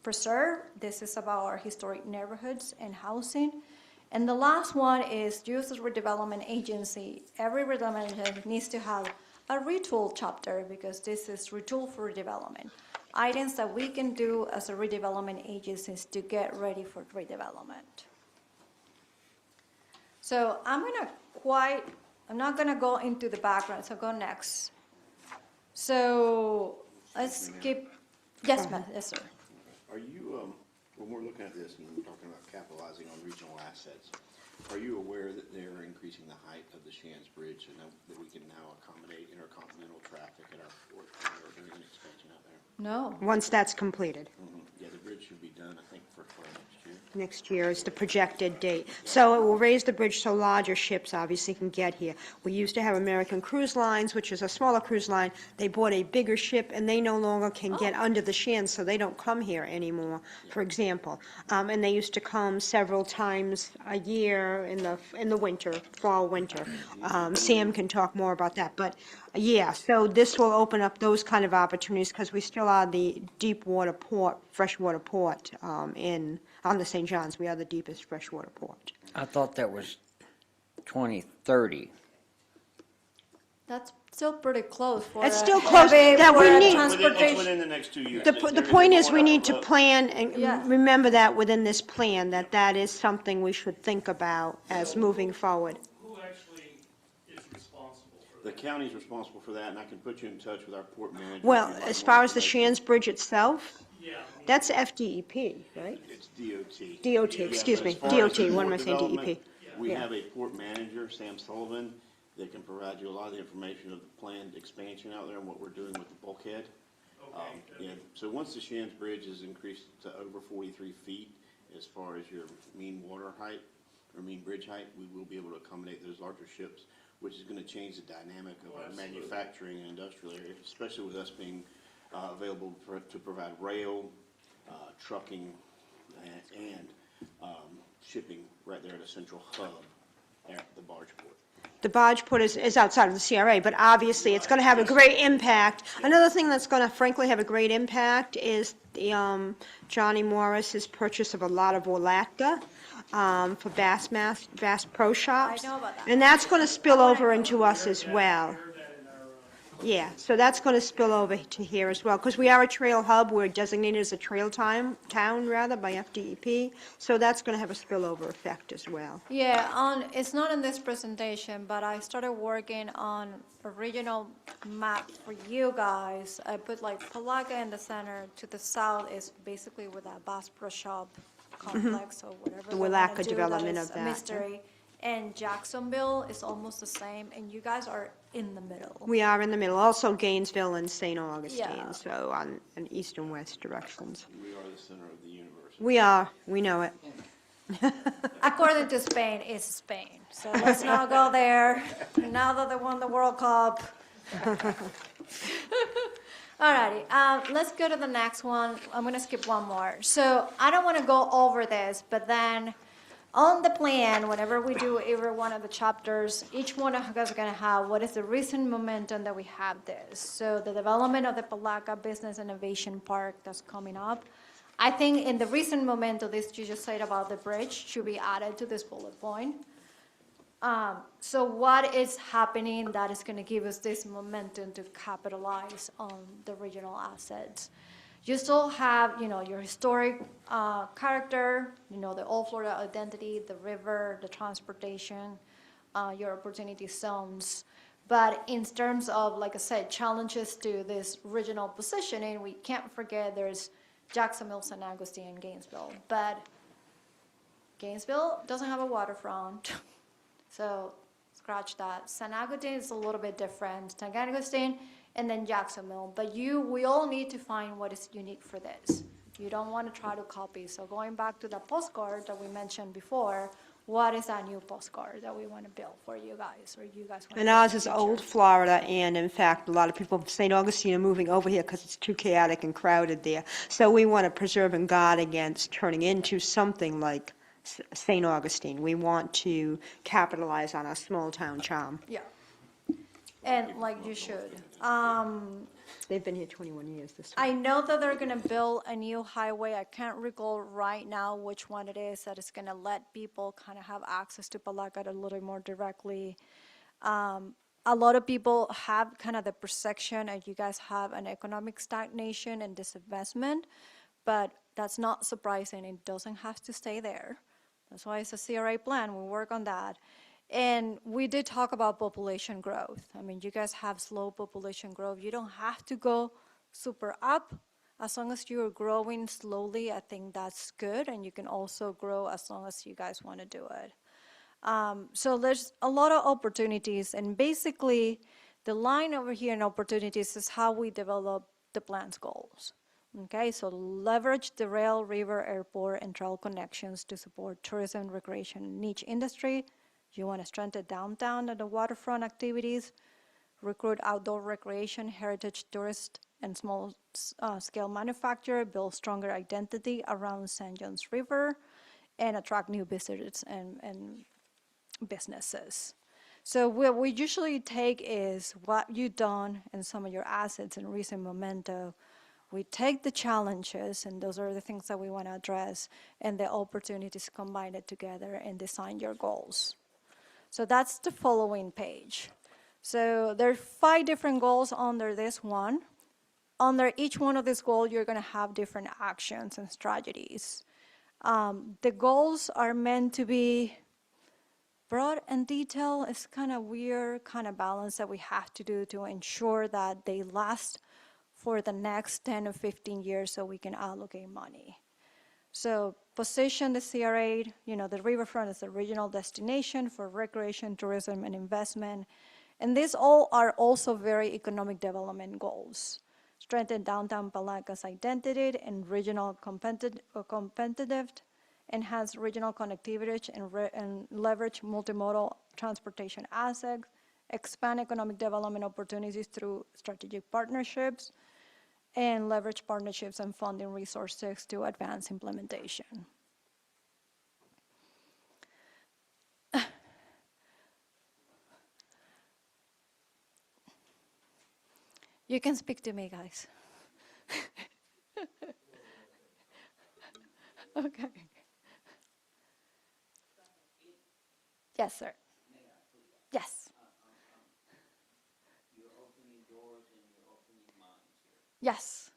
Preserve, this is about our historic neighborhoods and housing. And the last one is use the redevelopment agency. Every redevelopment agency needs to have a retool chapter because this is retool for redevelopment. Items that we can do as a redevelopment agencies to get ready for redevelopment. So I'm not gonna go into the background, so go next. So let's skip, yes, ma'am, yes, sir. Are you, when we're looking at this and we're talking about capitalizing on regional assets, are you aware that they're increasing the height of the Shands Bridge and that we can now accommodate intercontinental traffic at our port? Or there's an expansion out there? No. Once that's completed. Yeah, the bridge should be done, I think, for next year. Next year is the projected date. So it will raise the bridge so larger ships obviously can get here. We used to have American Cruise Lines, which is a smaller cruise line. They bought a bigger ship, and they no longer can get under the Shands, so they don't come here anymore, for example. And they used to come several times a year in the winter, fall, winter. Sam can talk more about that, but yeah, so this will open up those kind of opportunities because we still are the deep water port, freshwater port on the St. John's. We are the deepest freshwater port. I thought that was 2030. That's still pretty close for It's a still close, heavy that we for a need- It's transportation. within the next 2 years. The point is, we need to plan Yeah. and remember that within this plan, that is something we should think about as moving forward. Who actually is responsible for The that? county's responsible for that, and I can put you in touch with our port manager. Well, if you'd like as more far as the information. Shands Bridge itself, Yeah. that's FDEP, right? It's DOT. DOT, Yeah, excuse but me, as far as DOT, the what am I port saying, development, DEP? We Yeah. have a port manager, Sam Sullivan, that can provide you a lot of the information of the planned expansion out there and what we're doing with the bulkhead. Okay. Yeah, so once the Shands Bridge is increased to over 43 feet as far as your mean water height or mean bridge height, we will be able to accommodate those larger ships, which is going to change the dynamic of our manufacturing and industrial area, especially with us being available to provide rail, trucking, and shipping right there at a central hub at the barge port. The barge port is outside of the CRA, but obviously it's going to have a great impact. Another thing that's going to frankly have a great impact is the Johnny Morris's purchase of a lot of Wallacta for Bass Pro Shops. I know about that. And that's going to spill over into us as well. Yeah, so that's going to spill over to here as well, because we are a trail hub, we're designated as a trail town rather, by FDEP, so that's going to have a spillover effect as well. Yeah, it's not in this presentation, but I started working on a regional map for you guys. I put like Palaca in the center, to the south is basically with that Bass Pro Shop complex or whatever. The they wanna Willaca do, development is of a that, mystery. And Jacksonville is almost the same, and you guys are in the middle. We are in the middle, also Gainesville and St. Augustine, Yeah. so on east and west directions. We are the center of the universe. We are, we know it. According to Spain, it's Spain. So let's not go there. Now that they won the World Cup. Alrighty, let's go to the next one. I'm gonna skip one more. So I don't wanna go over this, but then on the plan, whenever we do every one of the chapters, each one of us is gonna have what is the recent momentum that we have this. So the development of the Palaca Business Innovation Park that's coming up. I think in the recent momentum, this you just said about the bridge should be added to this bullet point. So what is happening that is going to give us this momentum to capitalize on the regional assets? You still have, your historic character, the Old Florida identity, the river, the transportation, your opportunity zones. But in terms of, like I said, challenges to this regional positioning, we can't forget there's Jacksonville, San Agustin, and Gainesville. But Gainesville doesn't have a waterfront. So scratch that. San Agustin is a little bit different. San Agustin and then Jacksonville. But we all need to find what is unique for this. You don't want to try to copy. So going back to the postcard that we mentioned before, what is that new postcard that we want to build for you guys, or you guys want to And build ours in is the Old future? Florida, and in fact, a lot of people from St. Augustine are moving over here because it's too chaotic and crowded there. So we want to preserve and guard against turning into something like St. Augustine. We want to capitalize on our small-town charm. Yeah. And like you should. They've been here 21 years this I know that they're gonna build a new highway. I can't recall right now which one it is that is gonna let people kind of have access to Palaca a little more directly. A lot of people have kind of the perception that you guys have an economic stagnation and disinvestment, but that's not surprising. It doesn't have to stay there. That's why it's a CRA plan. We work on that. And we did talk about population growth. I mean, you guys have slow population growth. You don't have to go super up. As long as you're growing slowly, I think that's good. And you can also grow as long as you guys want to do it. So there's a lot of opportunities. And basically, the line over here in opportunities is how we develop the plan's goals. Okay, so leverage the rail, river, airport, and trail connections to support tourism, recreation, niche industry. You want to strengthen downtown and the waterfront activities, recruit outdoor recreation, heritage tourist, and small scale manufacturer, build stronger identity around St. John's River, and attract new visitors and businesses. So what we usually take is what you've done and some of your assets and recent memento. We take the challenges, and those are the things that we want to address, and the opportunities, combine it together and design your goals. So that's the following page. So there are 5 different goals under this one. Under each one of these goals, you're going to have different actions and strategies. The goals are meant to be broad and detailed. It's kind of weird kind of balance that we have to do to ensure that they last for the next 10 or 15 years so we can allocate money. So position the CRA, the riverfront as a regional destination for recreation, tourism, and investment. And these all are also very economic development goals. Strengthen downtown Palaca's identity and regional competitive, enhance regional connectivity and leverage multimodal transportation assets, expand economic development opportunities through strategic partnerships, and leverage partnerships and funding resources to advance implementation. You can speak to me, guys. Okay. Yes, sir. Yes. You're opening doors and you're opening minds here. Yes.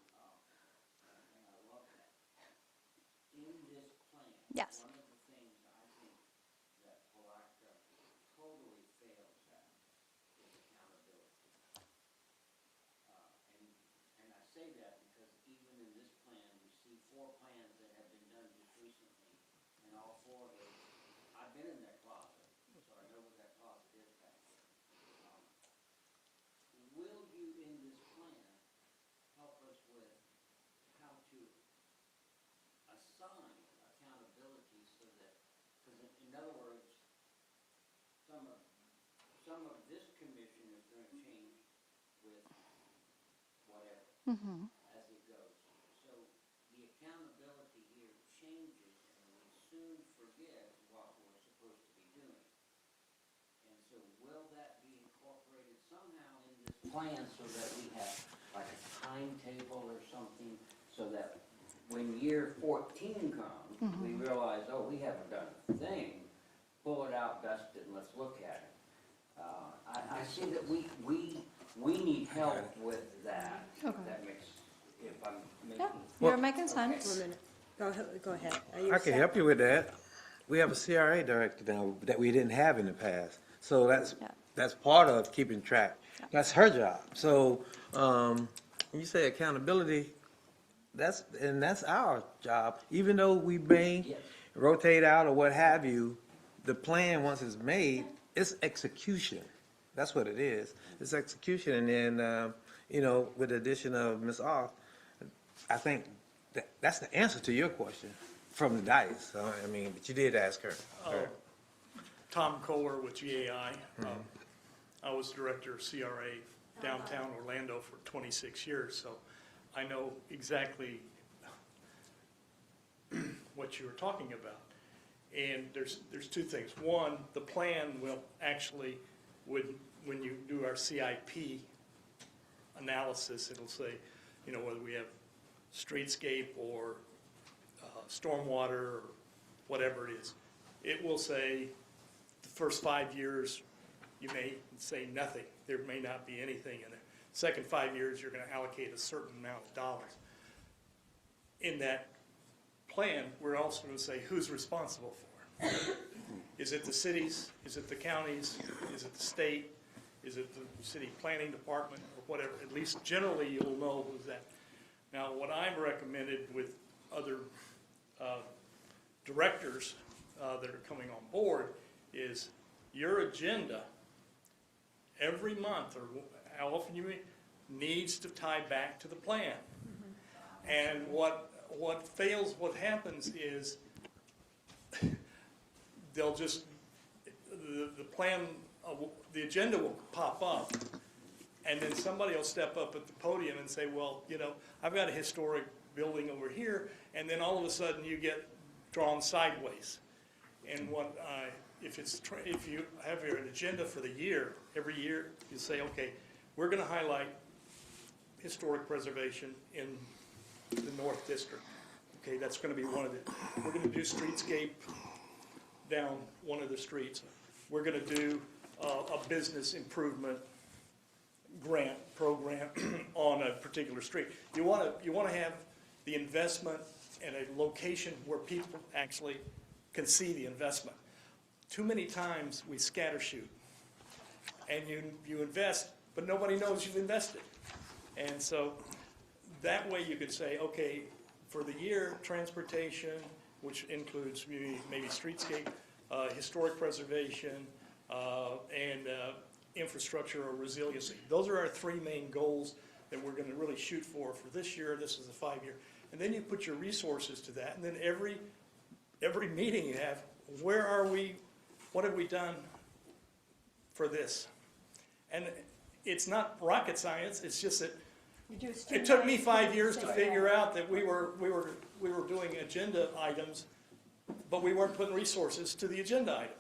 And I love that. In this plan, Yes. one of the things I think that Palaca totally fails at is accountability. And I say that because even in this plan, we see 4 plans that have been done just recently, and all 4 of those, I've been in that closet, so I know what that closet is back there. Will you, in this plan, help us with how to assign accountability so that, because in other words, some of this commission is going to change with whatever. as it goes. So the accountability here changes, and we soon forget what we're supposed to be doing. And so will that be incorporated somehow in this plan so that we have like a timetable or something, so that when year 14 comes, we realize, oh, we haven't done a thing, pull it out, dust it, and let's look at it. I see that we need help with that. If that makes, if I'm making. You're making One sense. minute. Go ahead. Are you I can set? help you with that. We have a CRA director now that we didn't have in the past. So that's part of keeping track. That's her job. So, when you say accountability, that's our job. Even though we may Yes. rotate out or what have you, the plan, once it's made, it's execution. That's what it is. It's execution. And then, with the addition of Ms. Off, I think that's the answer to your question from the dice. So, but you did ask her. Tom Kohler with GAI. I was director of CRA downtown Orlando for 26 years, so I know exactly what you were talking about. And there's two things. One, the plan will actually, when you do our CIP analysis, it'll say, whether we have streetscape or stormwater or whatever it is. It will say the first 5 years, you may say nothing. There may not be anything in it. Second 5 years, you're going to allocate a certain amount of dollars. In that plan, we're also going to say who's responsible for it. Is it the cities? Is it the counties? Is it the state? Is it the city planning department or whatever? At least generally you'll know who's that. Now, what I've recommended with other directors that are coming on board is your agenda every month, or how often you meet, needs to tie back to the plan. And what happens is they'll just, the plan, the agenda will pop up, and then somebody will step up at the podium and say, well, I've got a historic building over here, and then all of a sudden you get drawn sideways. And if you have an agenda for the year, every year you say, okay, we're going to highlight historic preservation in the North District. Okay, that's going to be one of the, we're going to do streetscape down one of the streets. We're going to do a business improvement grant program on a particular street. You want to have the investment in a location where people actually can see the investment. Too many times we scattershoot, and you invest, but nobody knows you've invested. And so that way you could say, okay, for the year, transportation, which includes maybe streetscape, historic preservation, and infrastructure or resiliency. Those are our three main goals that we're going to really shoot for this year. This is a 5-year. And then you put your resources to that, and then every meeting you have, where are we, what have we done for this? And it's not rocket science, it's just that it took me 5 years to figure out that we were doing agenda items, but we weren't putting resources to the agenda item.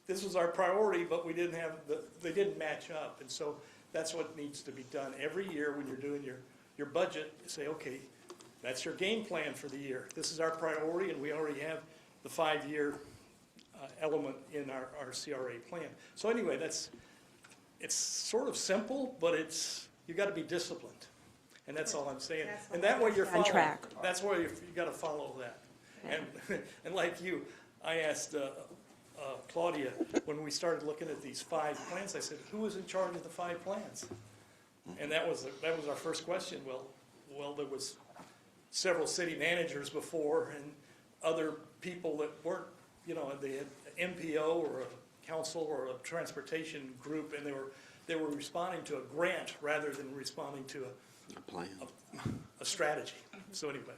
This was our priority, but we didn't have they didn't match up. And so that's what needs to be done every year when you're doing your budget. Say, okay, that's your game plan for the year. This is our priority, and we already have the 5-year element in our CRA plan. So anyway, it's sort of simple, but you got to be disciplined, and that's all I'm saying. And that way you're On following. track. That's where you got to follow that. And like you, I asked Claudia when we started looking at these 5 plans. I said, who was in charge of the 5 plans? And that was our first question. Well, there was several city managers before and other people that weren't, they had an MPO or a council or a transportation group, and they were responding to a grant rather than responding to a strategy. So anyway.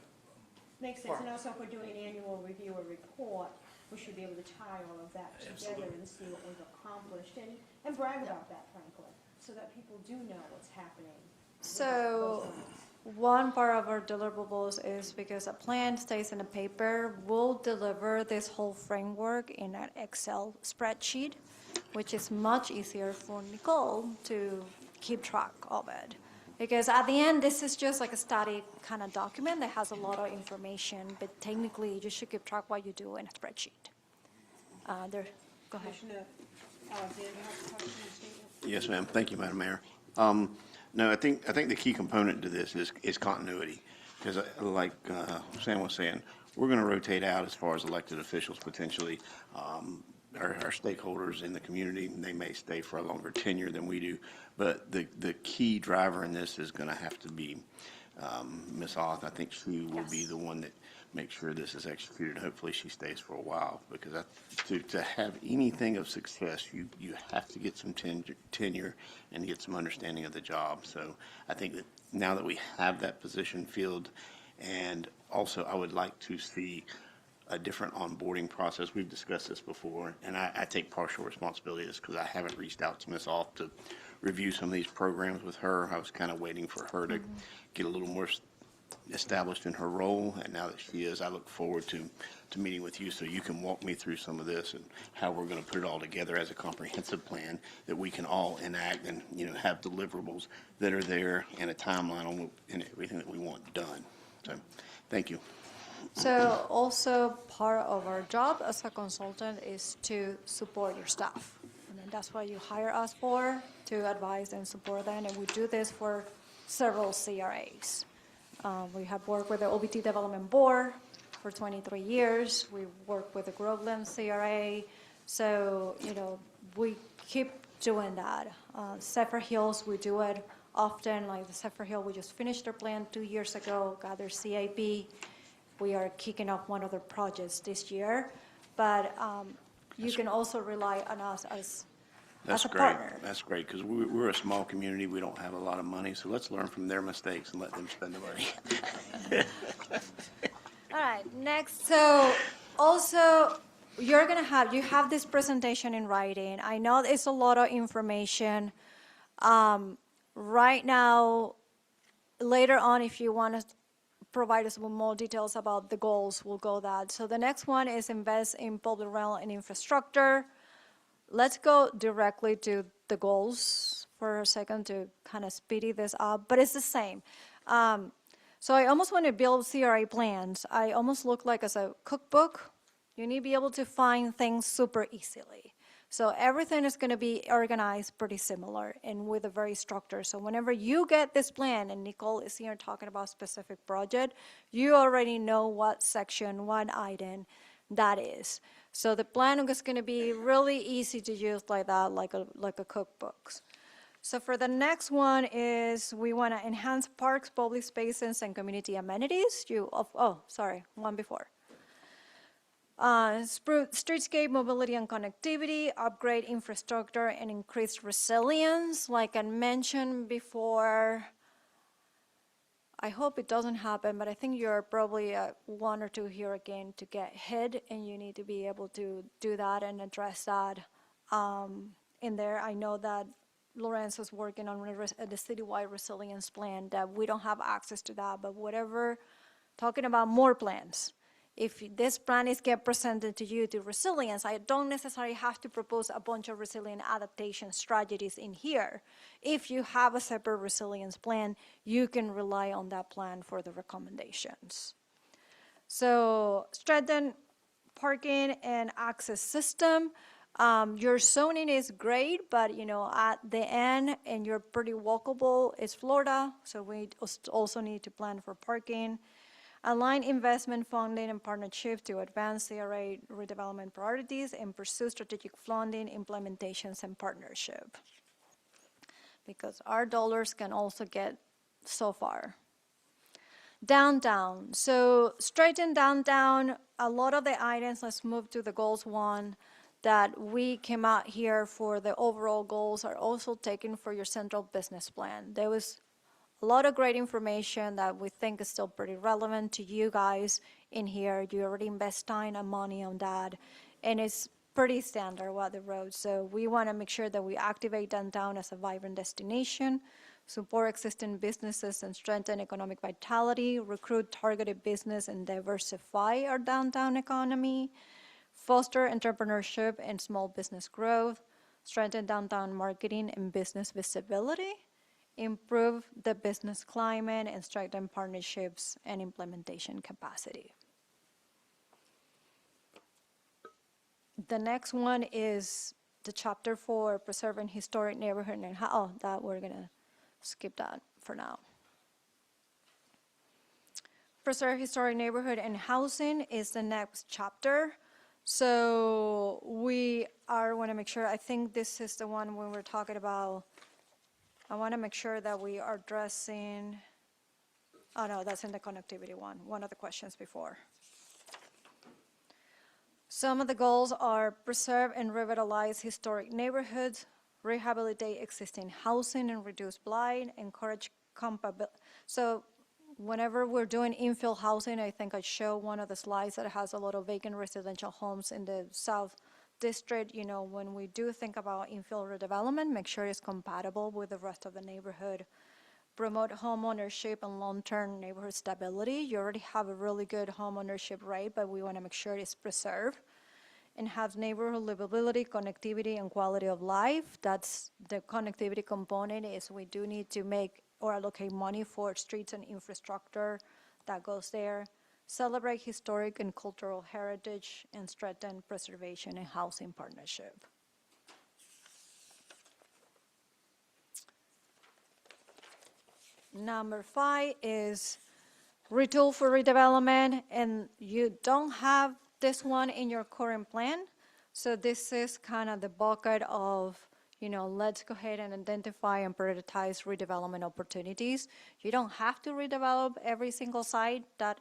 Makes sense, and also if we're doing an annual review or report, we should be able to tie all of that together and see what we've accomplished and brag about that, frankly, so that people do know what's happening So one part of our deliverables is because a plan stays in the paper, we'll deliver this whole framework in an Excel spreadsheet, which is much easier for Nicole to keep track of it. Because at the end, this is just like a static kind of document that has a lot of information, but technically you should keep track what you do in a spreadsheet. There, go ahead. Commissioner Alexander has a question or statement? Yes, ma'am. Thank you, Madam Mayor. No, I think the key component to this is continuity. Because like Sam was saying, we're going to rotate out as far as elected officials potentially. Our stakeholders in the community, they may stay for a longer tenure than we do. But the key driver in this is going to have to be Ms. Oth. I think she will be Yes. the one that makes sure this is executed. Hopefully she stays for a while, because to have anything of success, you have to get some tenure and get some understanding of the job. So I think that now that we have that position filled, and also I would like to see a different onboarding process. We've discussed this before, and I take partial responsibility of this because I haven't reached out to Ms. Off to review some of these programs with her. I was kind of waiting for her to get a little more established in her role, and now that she is, I look forward to meeting with you so you can walk me through some of this and how we're going to put it all together as a comprehensive plan that we can all enact and, have deliverables that are there and a timeline on and everything that we want done. So, thank you. So also part of our job as a consultant is to support your staff. And then that's what you hire us for, to advise and support them. And we do this for several CRAs. We have worked with the OBT Development Board for 23 years. We work with the Groveland CRA. So, we keep doing that. Zephyr Hills, we do it often. Like the Zephyr Hill, we just finished their plan 2 years ago, got their CIP. We are kicking off one of their projects this year. But you can also rely on us as That's a great. partner. That's great, because we're a small community. We don't have a lot of money, so let's learn from their mistakes and let them spend the money. All right, next, so also, you have this presentation in writing. I know it's a lot of information. Right now, later on, if you want to provide us with more details about the goals, we'll go that. So the next one is invest in public realm and infrastructure. Let's go directly to the goals for a second to kind of speedy this up, but it's the same. So I almost want to build CRA plans. I almost look like as a cookbook. You need to be able to find things super easily. So everything is going to be organized pretty similar and with a very structure. So whenever you get this plan, and Nicole is here talking about specific project, you already know what section, what item that is. So the plan is going to be really easy to use like that, like a cookbook. So for the next one is we want to enhance parks, public spaces, and community amenities. One before. Streetscape, mobility, and connectivity, upgrade infrastructure, and increase resilience. Like I mentioned before, I hope it doesn't happen, but I think you're probably one or two here again to get hit, and you need to be able to do that and address that in there. I know that Lorenzo's working on the citywide resilience plan, that we don't have access to that, but whatever, talking about more plans. If this plan is get presented to you to resilience, I don't necessarily have to propose a bunch of resilient adaptation strategies in here. If you have a separate resilience plan, you can rely on that plan for the recommendations. So strengthen parking and access system. Your zoning is great, but at the end, and you're pretty walkable, is Florida, so we also need to plan for parking. Align investment funding and partnership to advance CRA redevelopment priorities and pursue strategic funding, implementations, and partnership. Because our dollars can also get so far. Downtown. So straighten downtown. A lot of the items, let's move to the goals one, that we came out here for the overall goals are also taken for your central business plan. There was a lot of great information that we think is still pretty relevant to you guys in here. You already invest time and money on that, and it's pretty standard what the road. So we want to make sure that we activate downtown as a vibrant destination. support existing businesses and strengthen economic vitality, recruit targeted business and diversify our downtown economy, foster entrepreneurship and small business growth, strengthen downtown marketing and business visibility, improve the business climate, and strengthen partnerships and implementation capacity. The next one is the chapter for preserving historic neighborhood and that we're gonna skip that for now. Preserve historic neighborhood and housing is the next chapter. So we want to make sure, I think this is the one when we're talking about, I want to make sure that we are addressing, oh no, that's in the connectivity one of the questions before. Some of the goals are preserve and revitalize historic neighborhoods, rehabilitate existing housing and reduce blight, encourage compatibility. So whenever we're doing infill housing, I think I show one of the slides that has a lot of vacant residential homes in the South District. You know, when we do think about infill redevelopment, make sure it's compatible with the rest of the neighborhood. Promote home ownership and long-term neighborhood stability. You already have a really good home ownership rate, but we want to make sure it's preserved. And have neighborhood livability, connectivity, and quality of life. That's the connectivity component is we do need to make or allocate money for streets and infrastructure that goes there. Celebrate historic and cultural heritage and strengthen preservation and housing partnership. Number 5 is retool for redevelopment, and you don't have this one in your current plan. So this is kind of the bucket of, you know, let's go ahead and identify and prioritize redevelopment opportunities. You don't have to redevelop every single site that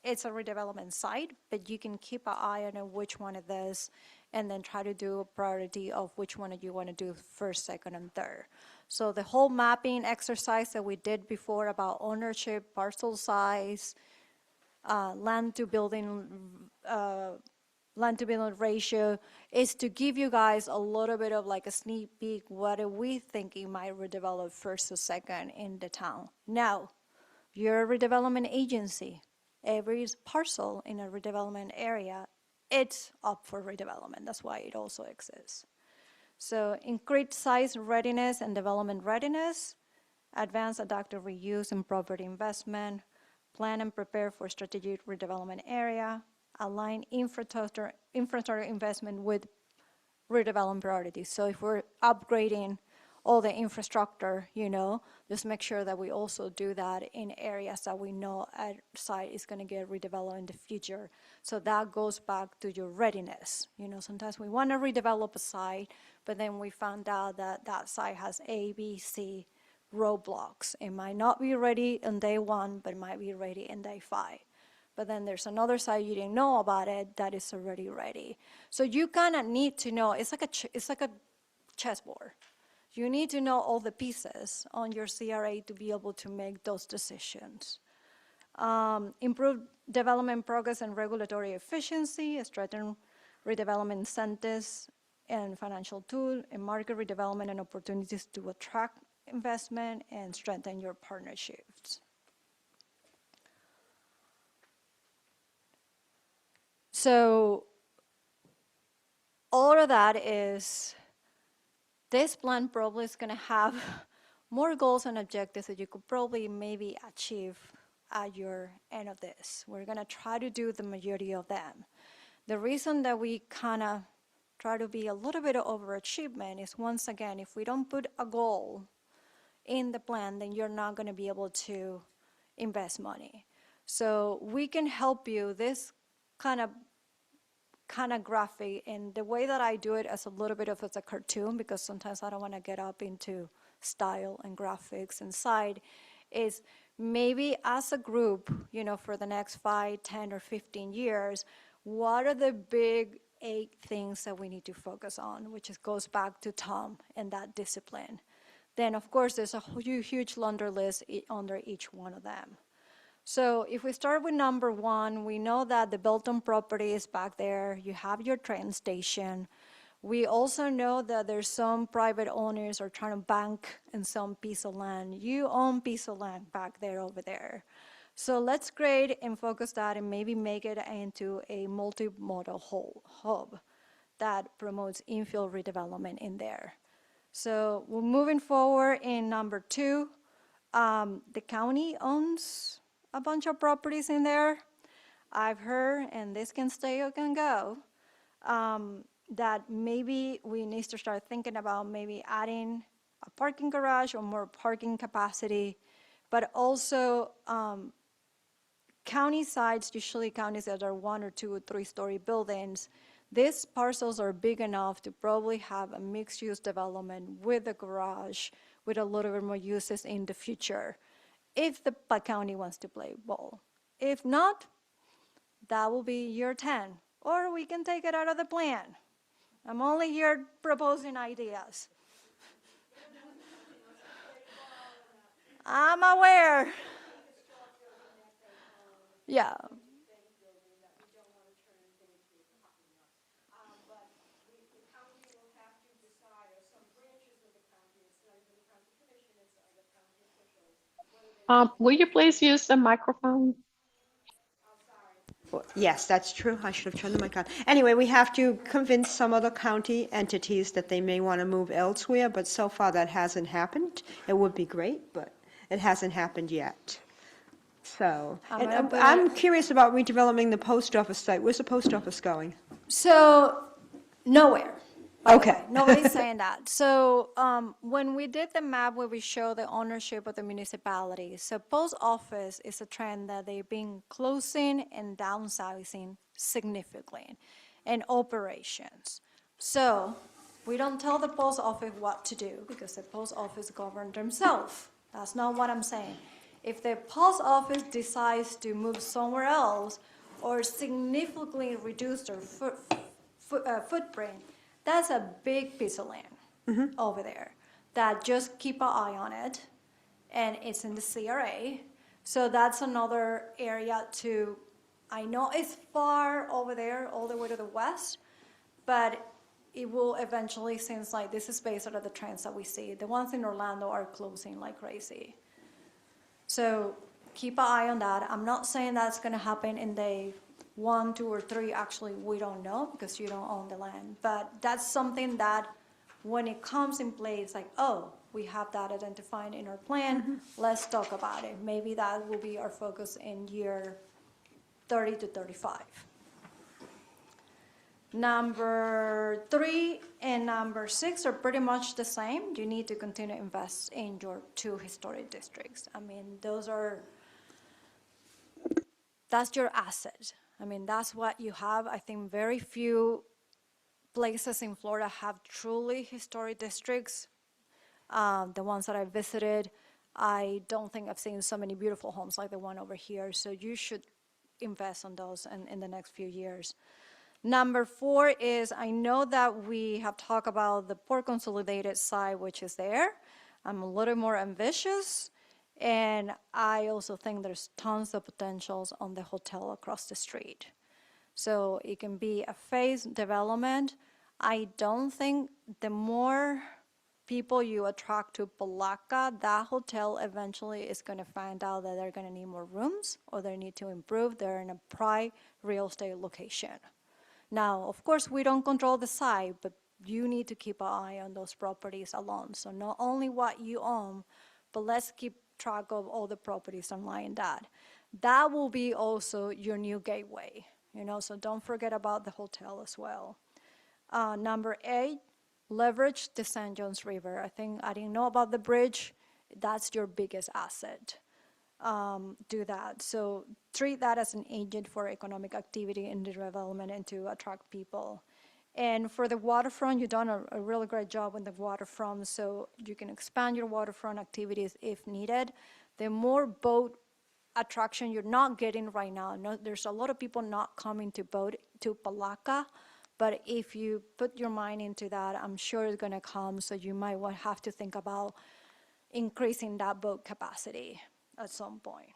it's a redevelopment site, but you can keep an eye on which one it is and then try to do a priority of which one you want to do first, second, and third. So the whole mapping exercise that we did before about ownership, parcel size, land to building ratio is to give you guys a little bit of like a sneak peek. What are we thinking might redevelop first or second in the town? Now, you're a redevelopment agency. Every parcel in a redevelopment area, it's up for redevelopment. That's why it also exists. So increase size readiness and development readiness, advance adaptive reuse and property investment, plan and prepare for strategic redevelopment area, align infrastructure investment with redevelopment priorities. So if we're upgrading all the infrastructure, you know, just make sure that we also do that in areas that we know a site is going to get redeveloped in the future. So that goes back to your readiness. You know, sometimes we want to redevelop a site, but then we found out that that site has A, B, C roadblocks. It might not be ready on day 1, but it might be ready in day 5. But then there's another site you didn't know about it that is already ready. So you kind of need to know, it's like a chessboard. You need to know all the pieces on your CRA to be able to make those decisions. Improve development progress and regulatory efficiency, strengthen redevelopment incentives and financial tools, and market redevelopment and opportunities to attract investment and strengthen your partnerships. So all of that is, this plan probably is going to have more goals and objectives that you could probably maybe achieve at your end of this. We're going to try to do the majority of them. The reason that we kind of try to be a little bit of overachievement is, once again, if we don't put a goal in the plan, then you're not going to be able to invest money. So we can help you. This kind of graphic, and the way that I do it as a little bit of as a cartoon, because sometimes I don't want to get up into style and graphics inside, is maybe as a group, you know, for the next 5, 10, or 15 years, what are the big 8 things that we need to focus on, which goes back to Tom and that discipline. Then, of course, there's a huge laundry list under each one of them. So if we start with number 1, we know that the Belton property is back there. You have your train station. We also know that there's some private owners are trying to bank in some piece of land. You own piece of land back there, over there. So let's grade and focus that and maybe make it into a multimodal hub that promotes infill redevelopment in there. So we're moving forward in number 2. The county owns a bunch of properties in there. I've heard, and this can stay or can go, that maybe we need to start thinking about maybe adding a parking garage or more parking capacity, but also county sites, usually counties that are 1 or 2 or 3-story buildings, these parcels are big enough to probably have a mixed-use development with a garage, with a little bit more uses in the future, if the county wants to play ball. If not, that will be year 10, or we can take it out of the plan. I'm only here proposing ideas. I'm aware. Yeah. Will you please use the microphone? Yes, that's true. I should have turned the mic on. Anyway, we have to convince some other county entities that they may want to move elsewhere, but so far that hasn't happened. It would be great, but it hasn't happened yet. So, I'm and gonna put I'm it- curious about redeveloping the post office site. Where's the post office going? So, nowhere. By the Okay. way. Nobody's saying that. So, when we did the map where we show the ownership of the municipality, so post office is a trend that they've been closing and downsizing significantly, and operations. So, we don't tell the post office what to do because the post office governs themselves. That's not what I'm saying. If the post office decides to move somewhere else or significantly reduce their footprint, that's a big piece of land over there that just keep an eye on it, and it's in the CRA. So that's another area to, I know it's far over there, all the way to the west, but it will eventually, since like this is based on the trends that we see. The ones in Orlando are closing like crazy. So keep an eye on that. I'm not saying that's gonna happen in day 1, 2, or 3, actually, we don't know because you don't own the land. But that's something that when it comes in play, it's like, oh, we have that identified in our plan, let's talk about it. Maybe that will be our focus in year 30 to 35. Number 3 and number 6 are pretty much the same. You need to continue to invest in your 2 historic districts. I mean, that's your asset. I mean, that's what you have. I think very few places in Florida have truly historic districts. The ones that I visited, I don't think I've seen so many beautiful homes like the one over here. So you should invest on those in the next few years. Number 4 is, I know that we have talked about the Port Consolidated side, which is there. I'm a little more ambitious. And I also think there's tons of potentials on the hotel across the street. So it can be a phased development. I don't think the more people you attract to Palaca, that hotel eventually is going to find out that they're going to need more rooms or they need to improve. They're in a prime real estate location. Now, of course, we don't control the site, but you need to keep an eye on those properties alone. So not only what you own, but let's keep track of all the properties online that. That will be also your new gateway, so don't forget about the hotel as well. Number 8, leverage the St. John's River. I didn't know about the bridge. That's your biggest asset. Do that. So treat that as an agent for economic activity and development and to attract people. And for the waterfront, you've done a really great job on the waterfront, so you can expand your waterfront activities if needed. The more boat attraction you're not getting right now, there's a lot of people not coming to boat to Palaca, but if you put your mind into that, I'm sure it's gonna come, so you might have to think about increasing that boat capacity at some point.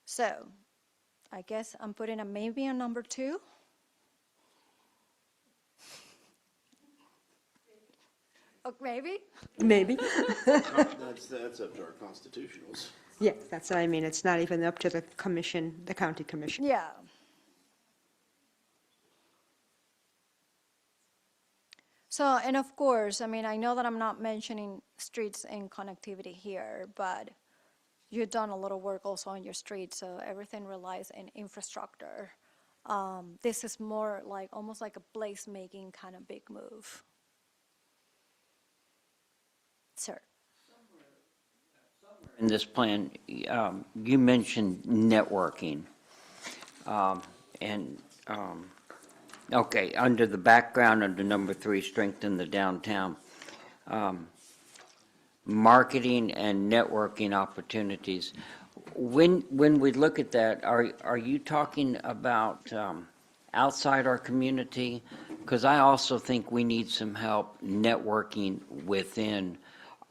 So, I guess I'm putting a maybe on number 2. Maybe? maybe. That's up to our constitutionals. Yeah, that's what I mean. It's not even up to the commission, the county commission. Yeah. So, and of course, I mean, I know that I'm not mentioning streets and connectivity here, but you've done a lot of work also on your streets, so everything relies on infrastructure. This is more like, almost like a place-making kind of big move. Sir? In this plan, you mentioned networking. And, okay, under the background, under number 3, strengthen the downtown. Marketing and networking opportunities. When we look at that, are you talking about outside our community? Because I also think we need some help networking within.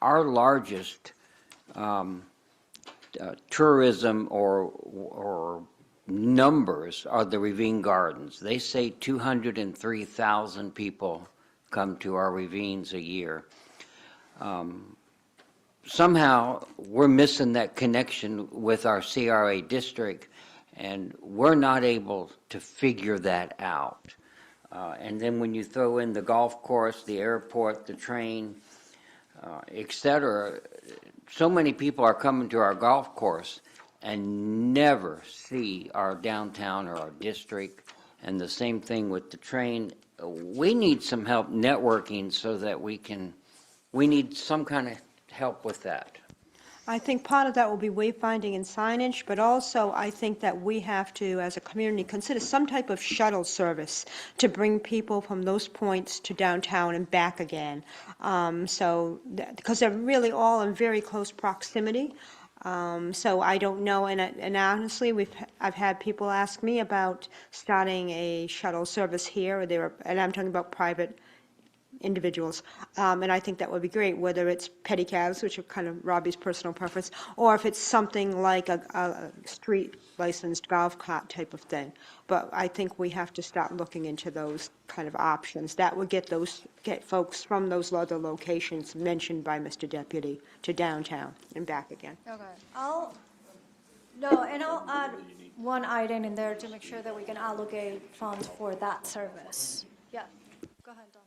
Our largest tourism or numbers are the Ravine Gardens. They say 203,000 people come to our ravines a year. Somehow, we're missing that connection with our CRA district, and we're not able to figure that out. And then when you throw in the golf course, the airport, the train, et cetera, so many people are coming to our golf course and never see our downtown or our district, and the same thing with the train. We need some help networking so that we need some kind of help with that. I think part of that will be wayfinding and signage, but also I think that we have to, as a community, consider some type of shuttle service to bring people from those points to downtown and back again. Because they're really all in very close proximity. So I don't know, and honestly, I've had people ask me about starting a shuttle service here, and I'm talking about private individuals, and I think that would be great, whether it's pedicabs, which are kind of Robbie's personal preference, or if it's something like a street licensed golf cart type of thing. But I think we have to start looking into those kind of options. That would get folks from those other locations mentioned by Mr. Deputy to downtown and back again. Okay. I'll add one item in there to make sure that we can allocate funds for that service. Yeah, go ahead, Don.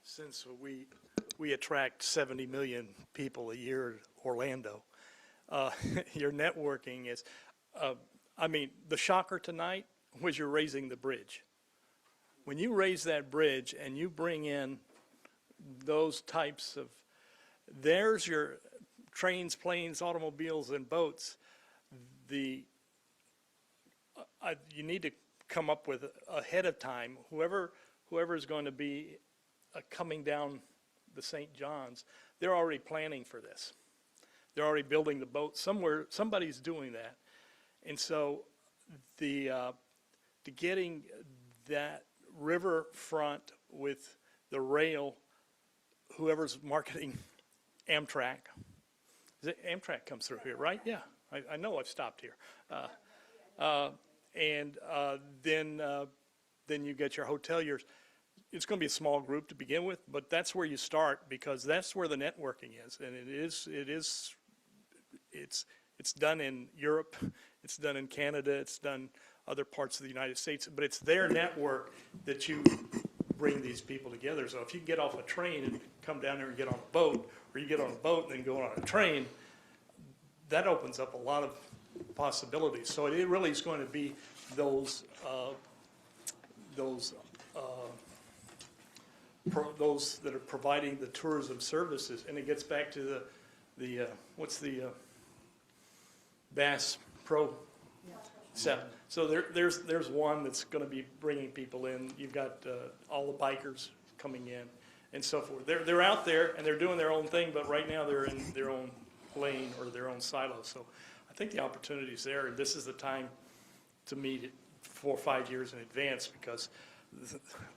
Since we attract 70 million people a year to Orlando, your networking is, the shocker tonight was you're raising the bridge. When you raise that bridge and you bring in those types of, there's your trains, planes, automobiles, and boats. You need to come up with ahead of time, whoever is going to be coming down the St. John's, they're already planning for this. They're already building the boat somewhere. Somebody's doing that, and so the getting that riverfront with the rail, whoever's marketing Amtrak. Amtrak comes through here, right? Yeah, I know I've stopped here. Then you get your hoteliers. It's going to be a small group to begin with, but that's where you start because that's where the networking is, and it's done in Europe, it's done in Canada, it's done other parts of the United States, but it's their network that you bring these people together. So if you get off a train and come down there and get on a boat, or you get on a boat and then go on a train, that opens up a lot of possibilities. So it really is going to be those that are providing the tourism services, and it gets back to what's the Bass Pro set. So there's one that's going to be bringing people in. You've got all the bikers coming in and so forth. They're out there and they're doing their own thing, but right now they're in their own lane or their own silo. So I think the opportunity is there, and this is the time to meet it 4 or 5 years in advance because,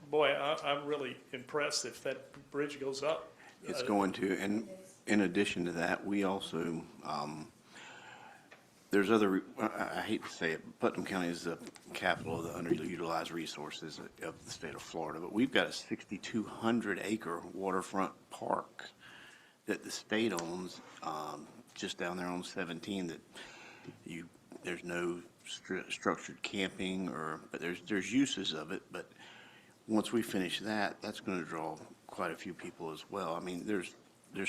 boy, I'm really impressed if that bridge goes up. It's going to, and in addition to that, we also, there's other, I hate to say it, but Putnam County is the capital of the underutilized resources of the state of Florida, but we've got a 6,200 acre waterfront park that the state owns, just down there on 17, that there's no structured camping but there's uses of it, but once we finish that, that's going to draw quite a few people as well. I mean, there's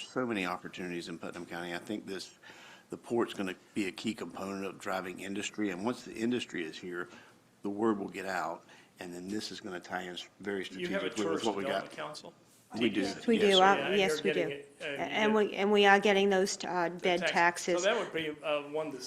so many opportunities in Putnam County. I think the port's going to be a key component of driving industry, and once the industry is here, the word will get out, and then this is going to tie in very Do you have a strategically with tourist what we got. development council? We do. We do, Yes, sir. yes, you're we do. getting it, And we are getting those bed tax- taxes. So that would be one to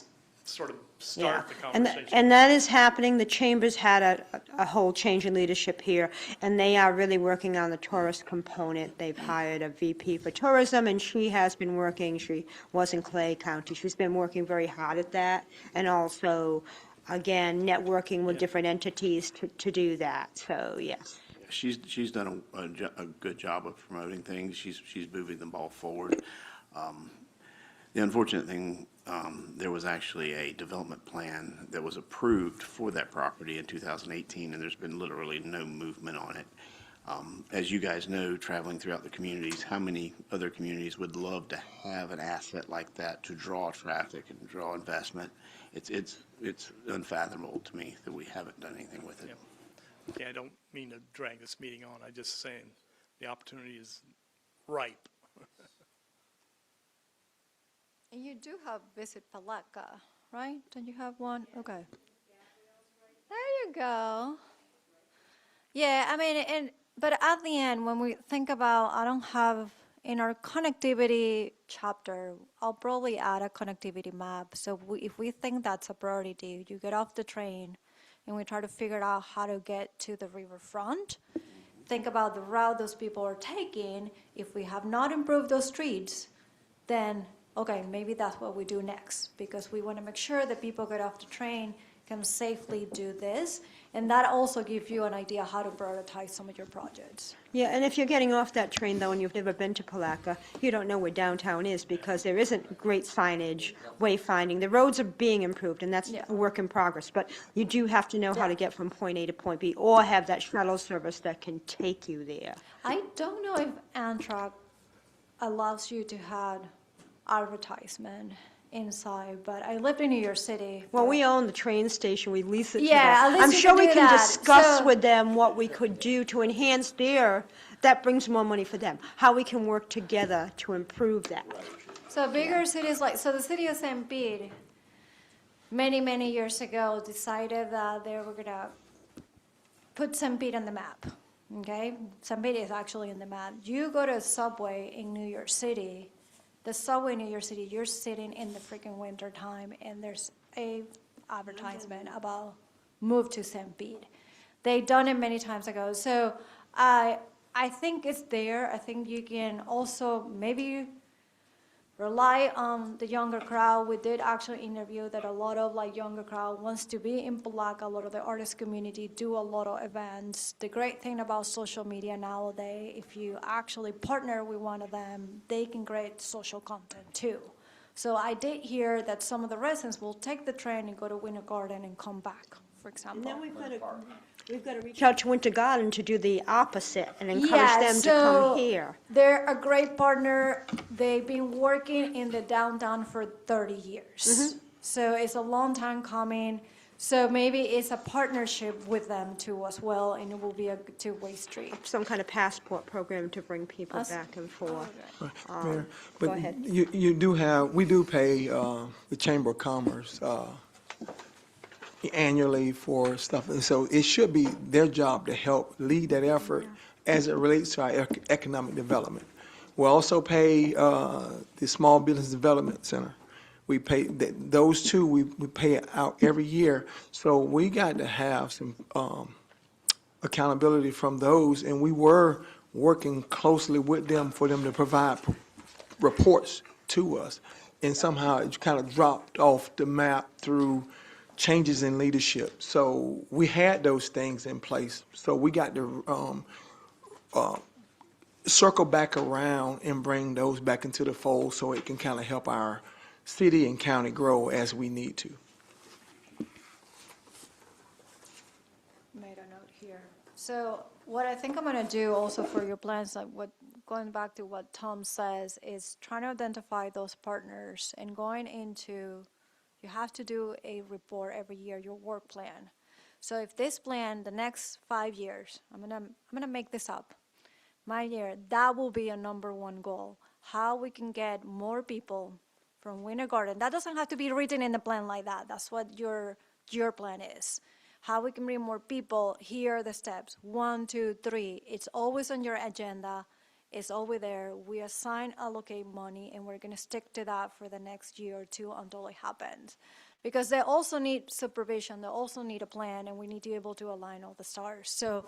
sort of Yeah, start the conversation. and that is happening. The Chamber's had a whole change in leadership here, and they are really working on the tourist component. They've hired a VP for tourism, and she has been working, she was in Clay County, she's been working very hard at that, and also, again, networking with different entities to do that, so, yes. She's done a good job of promoting things. She's moving the ball forward. The unfortunate thing, there was actually a development plan that was approved for that property in 2018, and there's been literally no movement on it. As you guys know, traveling throughout the communities, how many other communities would love to have an asset like that to draw traffic and draw investment? It's unfathomable to me that we haven't done anything with it. Yep. Okay, I don't mean to drag this meeting on. I'm just saying the opportunity is ripe. And you do have Visit Palaca, right? Don't you have one? Okay. There you go. Yeah, I mean, but at the end, when we think about, I don't have, in our connectivity chapter, I'll probably add a connectivity map. So if we think that's a priority, you get off the train and we try to figure out how to get to the riverfront. Think about the route those people are taking. If we have not improved those streets, then, okay, maybe that's what we do next, because we want to make sure that people get off the train, can safely do this. And that also gives you an idea how to prioritize some of your projects. Yeah, and if you're getting off that train, though, and you've never been to Palaca, you don't know where downtown is, because there isn't great signage, wayfinding. The roads are being improved, and that's Yeah. a work in progress, but you do have to know how to Yeah. get from point A to point B, or have that shuttle service that can take you there. I don't know if Amtrak allows you to have advertisement inside, but I lived in New York City. Well, for- we own the train station, we lease it to them. Yeah, at least I'm you sure can we do can that. discuss So- with them what we could do to enhance that brings more money for them, how we can work together to improve that. So bigger cities so the city of St. Pete, many years ago, decided that they were gonna put St. Pete on the map, okay? St. Pete is actually in the map. You go to a subway in New York City, the subway in New York City, you're sitting in the freaking winter time, and there's a advertisement about move to St. Pete. They done it many times ago, so I think it's there. I think you can also maybe rely on the younger crowd. We did actually interview that a lot of younger crowd wants to be in Palaca. A lot of the artist community do a lot of events. The great thing about social media nowadays, if you actually partner with one of them, they can create social content too. So I did hear that some of the residents will take the train and go to Winter Garden and come back, for And example. then we've got to reach out to Winter Garden to do the opposite and encourage Yeah, them to so come here. They're a great partner. They've been working in the downtown for 30 years. So it's a long time coming. So maybe it's a partnership with them too as well, and it will be a two-way street. Some kind of passport program to bring people back and forth. Mayor, Go but ahead. we do pay the Chamber of Commerce annually for stuff, and so it should be their job to help lead that effort as it relates to our economic development. We also pay the Small Business Development Center. We pay, those two, we pay out every year, so we got to have some accountability from those, and we were working closely with them for them to provide reports to us, and somehow it kind of dropped off the map through changes in leadership. So we had those things in place, so we got to circle back around and bring those back into the fold so it can kind of help our city and county grow as we need to. Made a note here. So what I think I'm gonna do also for your plans, like going back to what Tom says, is trying to identify those partners and going into, you have to do a report every year, your work plan. So if this plan, the next 5 years, I'm gonna make this up, my year, that will be a #1 goal. How we can get more people from Winter Garden. That doesn't have to be written in the plan like that. That's what your plan is. How we can bring more people, here are the steps, 1, 2, 3. It's always on your agenda, it's always there. We assign, allocate money, and we're gonna stick to that for the next year or two until it happens. Because they also need supervision, they also need a plan, and we need to be able to align all the stars. So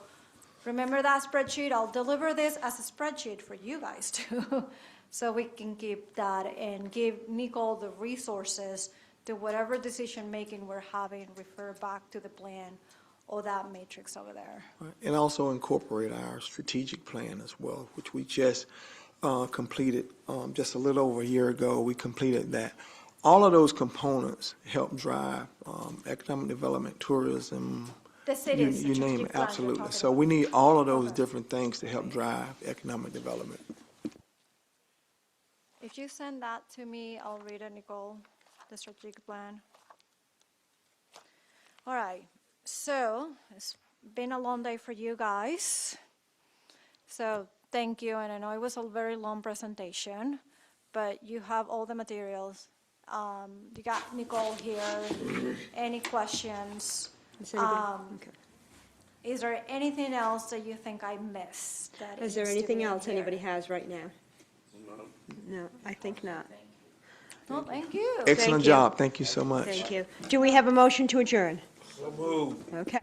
remember that spreadsheet? I'll deliver this as a spreadsheet for you guys too. So we can keep that and give Nicole the resources to whatever decision-making we're having, refer back to the plan or that matrix over there. And also incorporate our strategic plan as well, which we just completed just a little over a year ago. We completed that. All of those components help drive economic development, tourism, The city's you name strategic it, plan you're absolutely. talking So about. we need all of those Okay. different things to help drive economic development. If you send that to me, I'll read it, Nicole, the strategic plan. All right, so it's been a long day for you guys. So thank you, and I know it was a very long presentation, but you have all the materials. You got Nicole here. Any questions? Is anybody- okay. Is there anything else that you think I missed? That Is there needs to anything be in else here? anybody has right now? No, I think not. No, thank you. Excellent you. job. Thank you so much. Thank you. Do we have a motion to adjourn? So moved. Okay.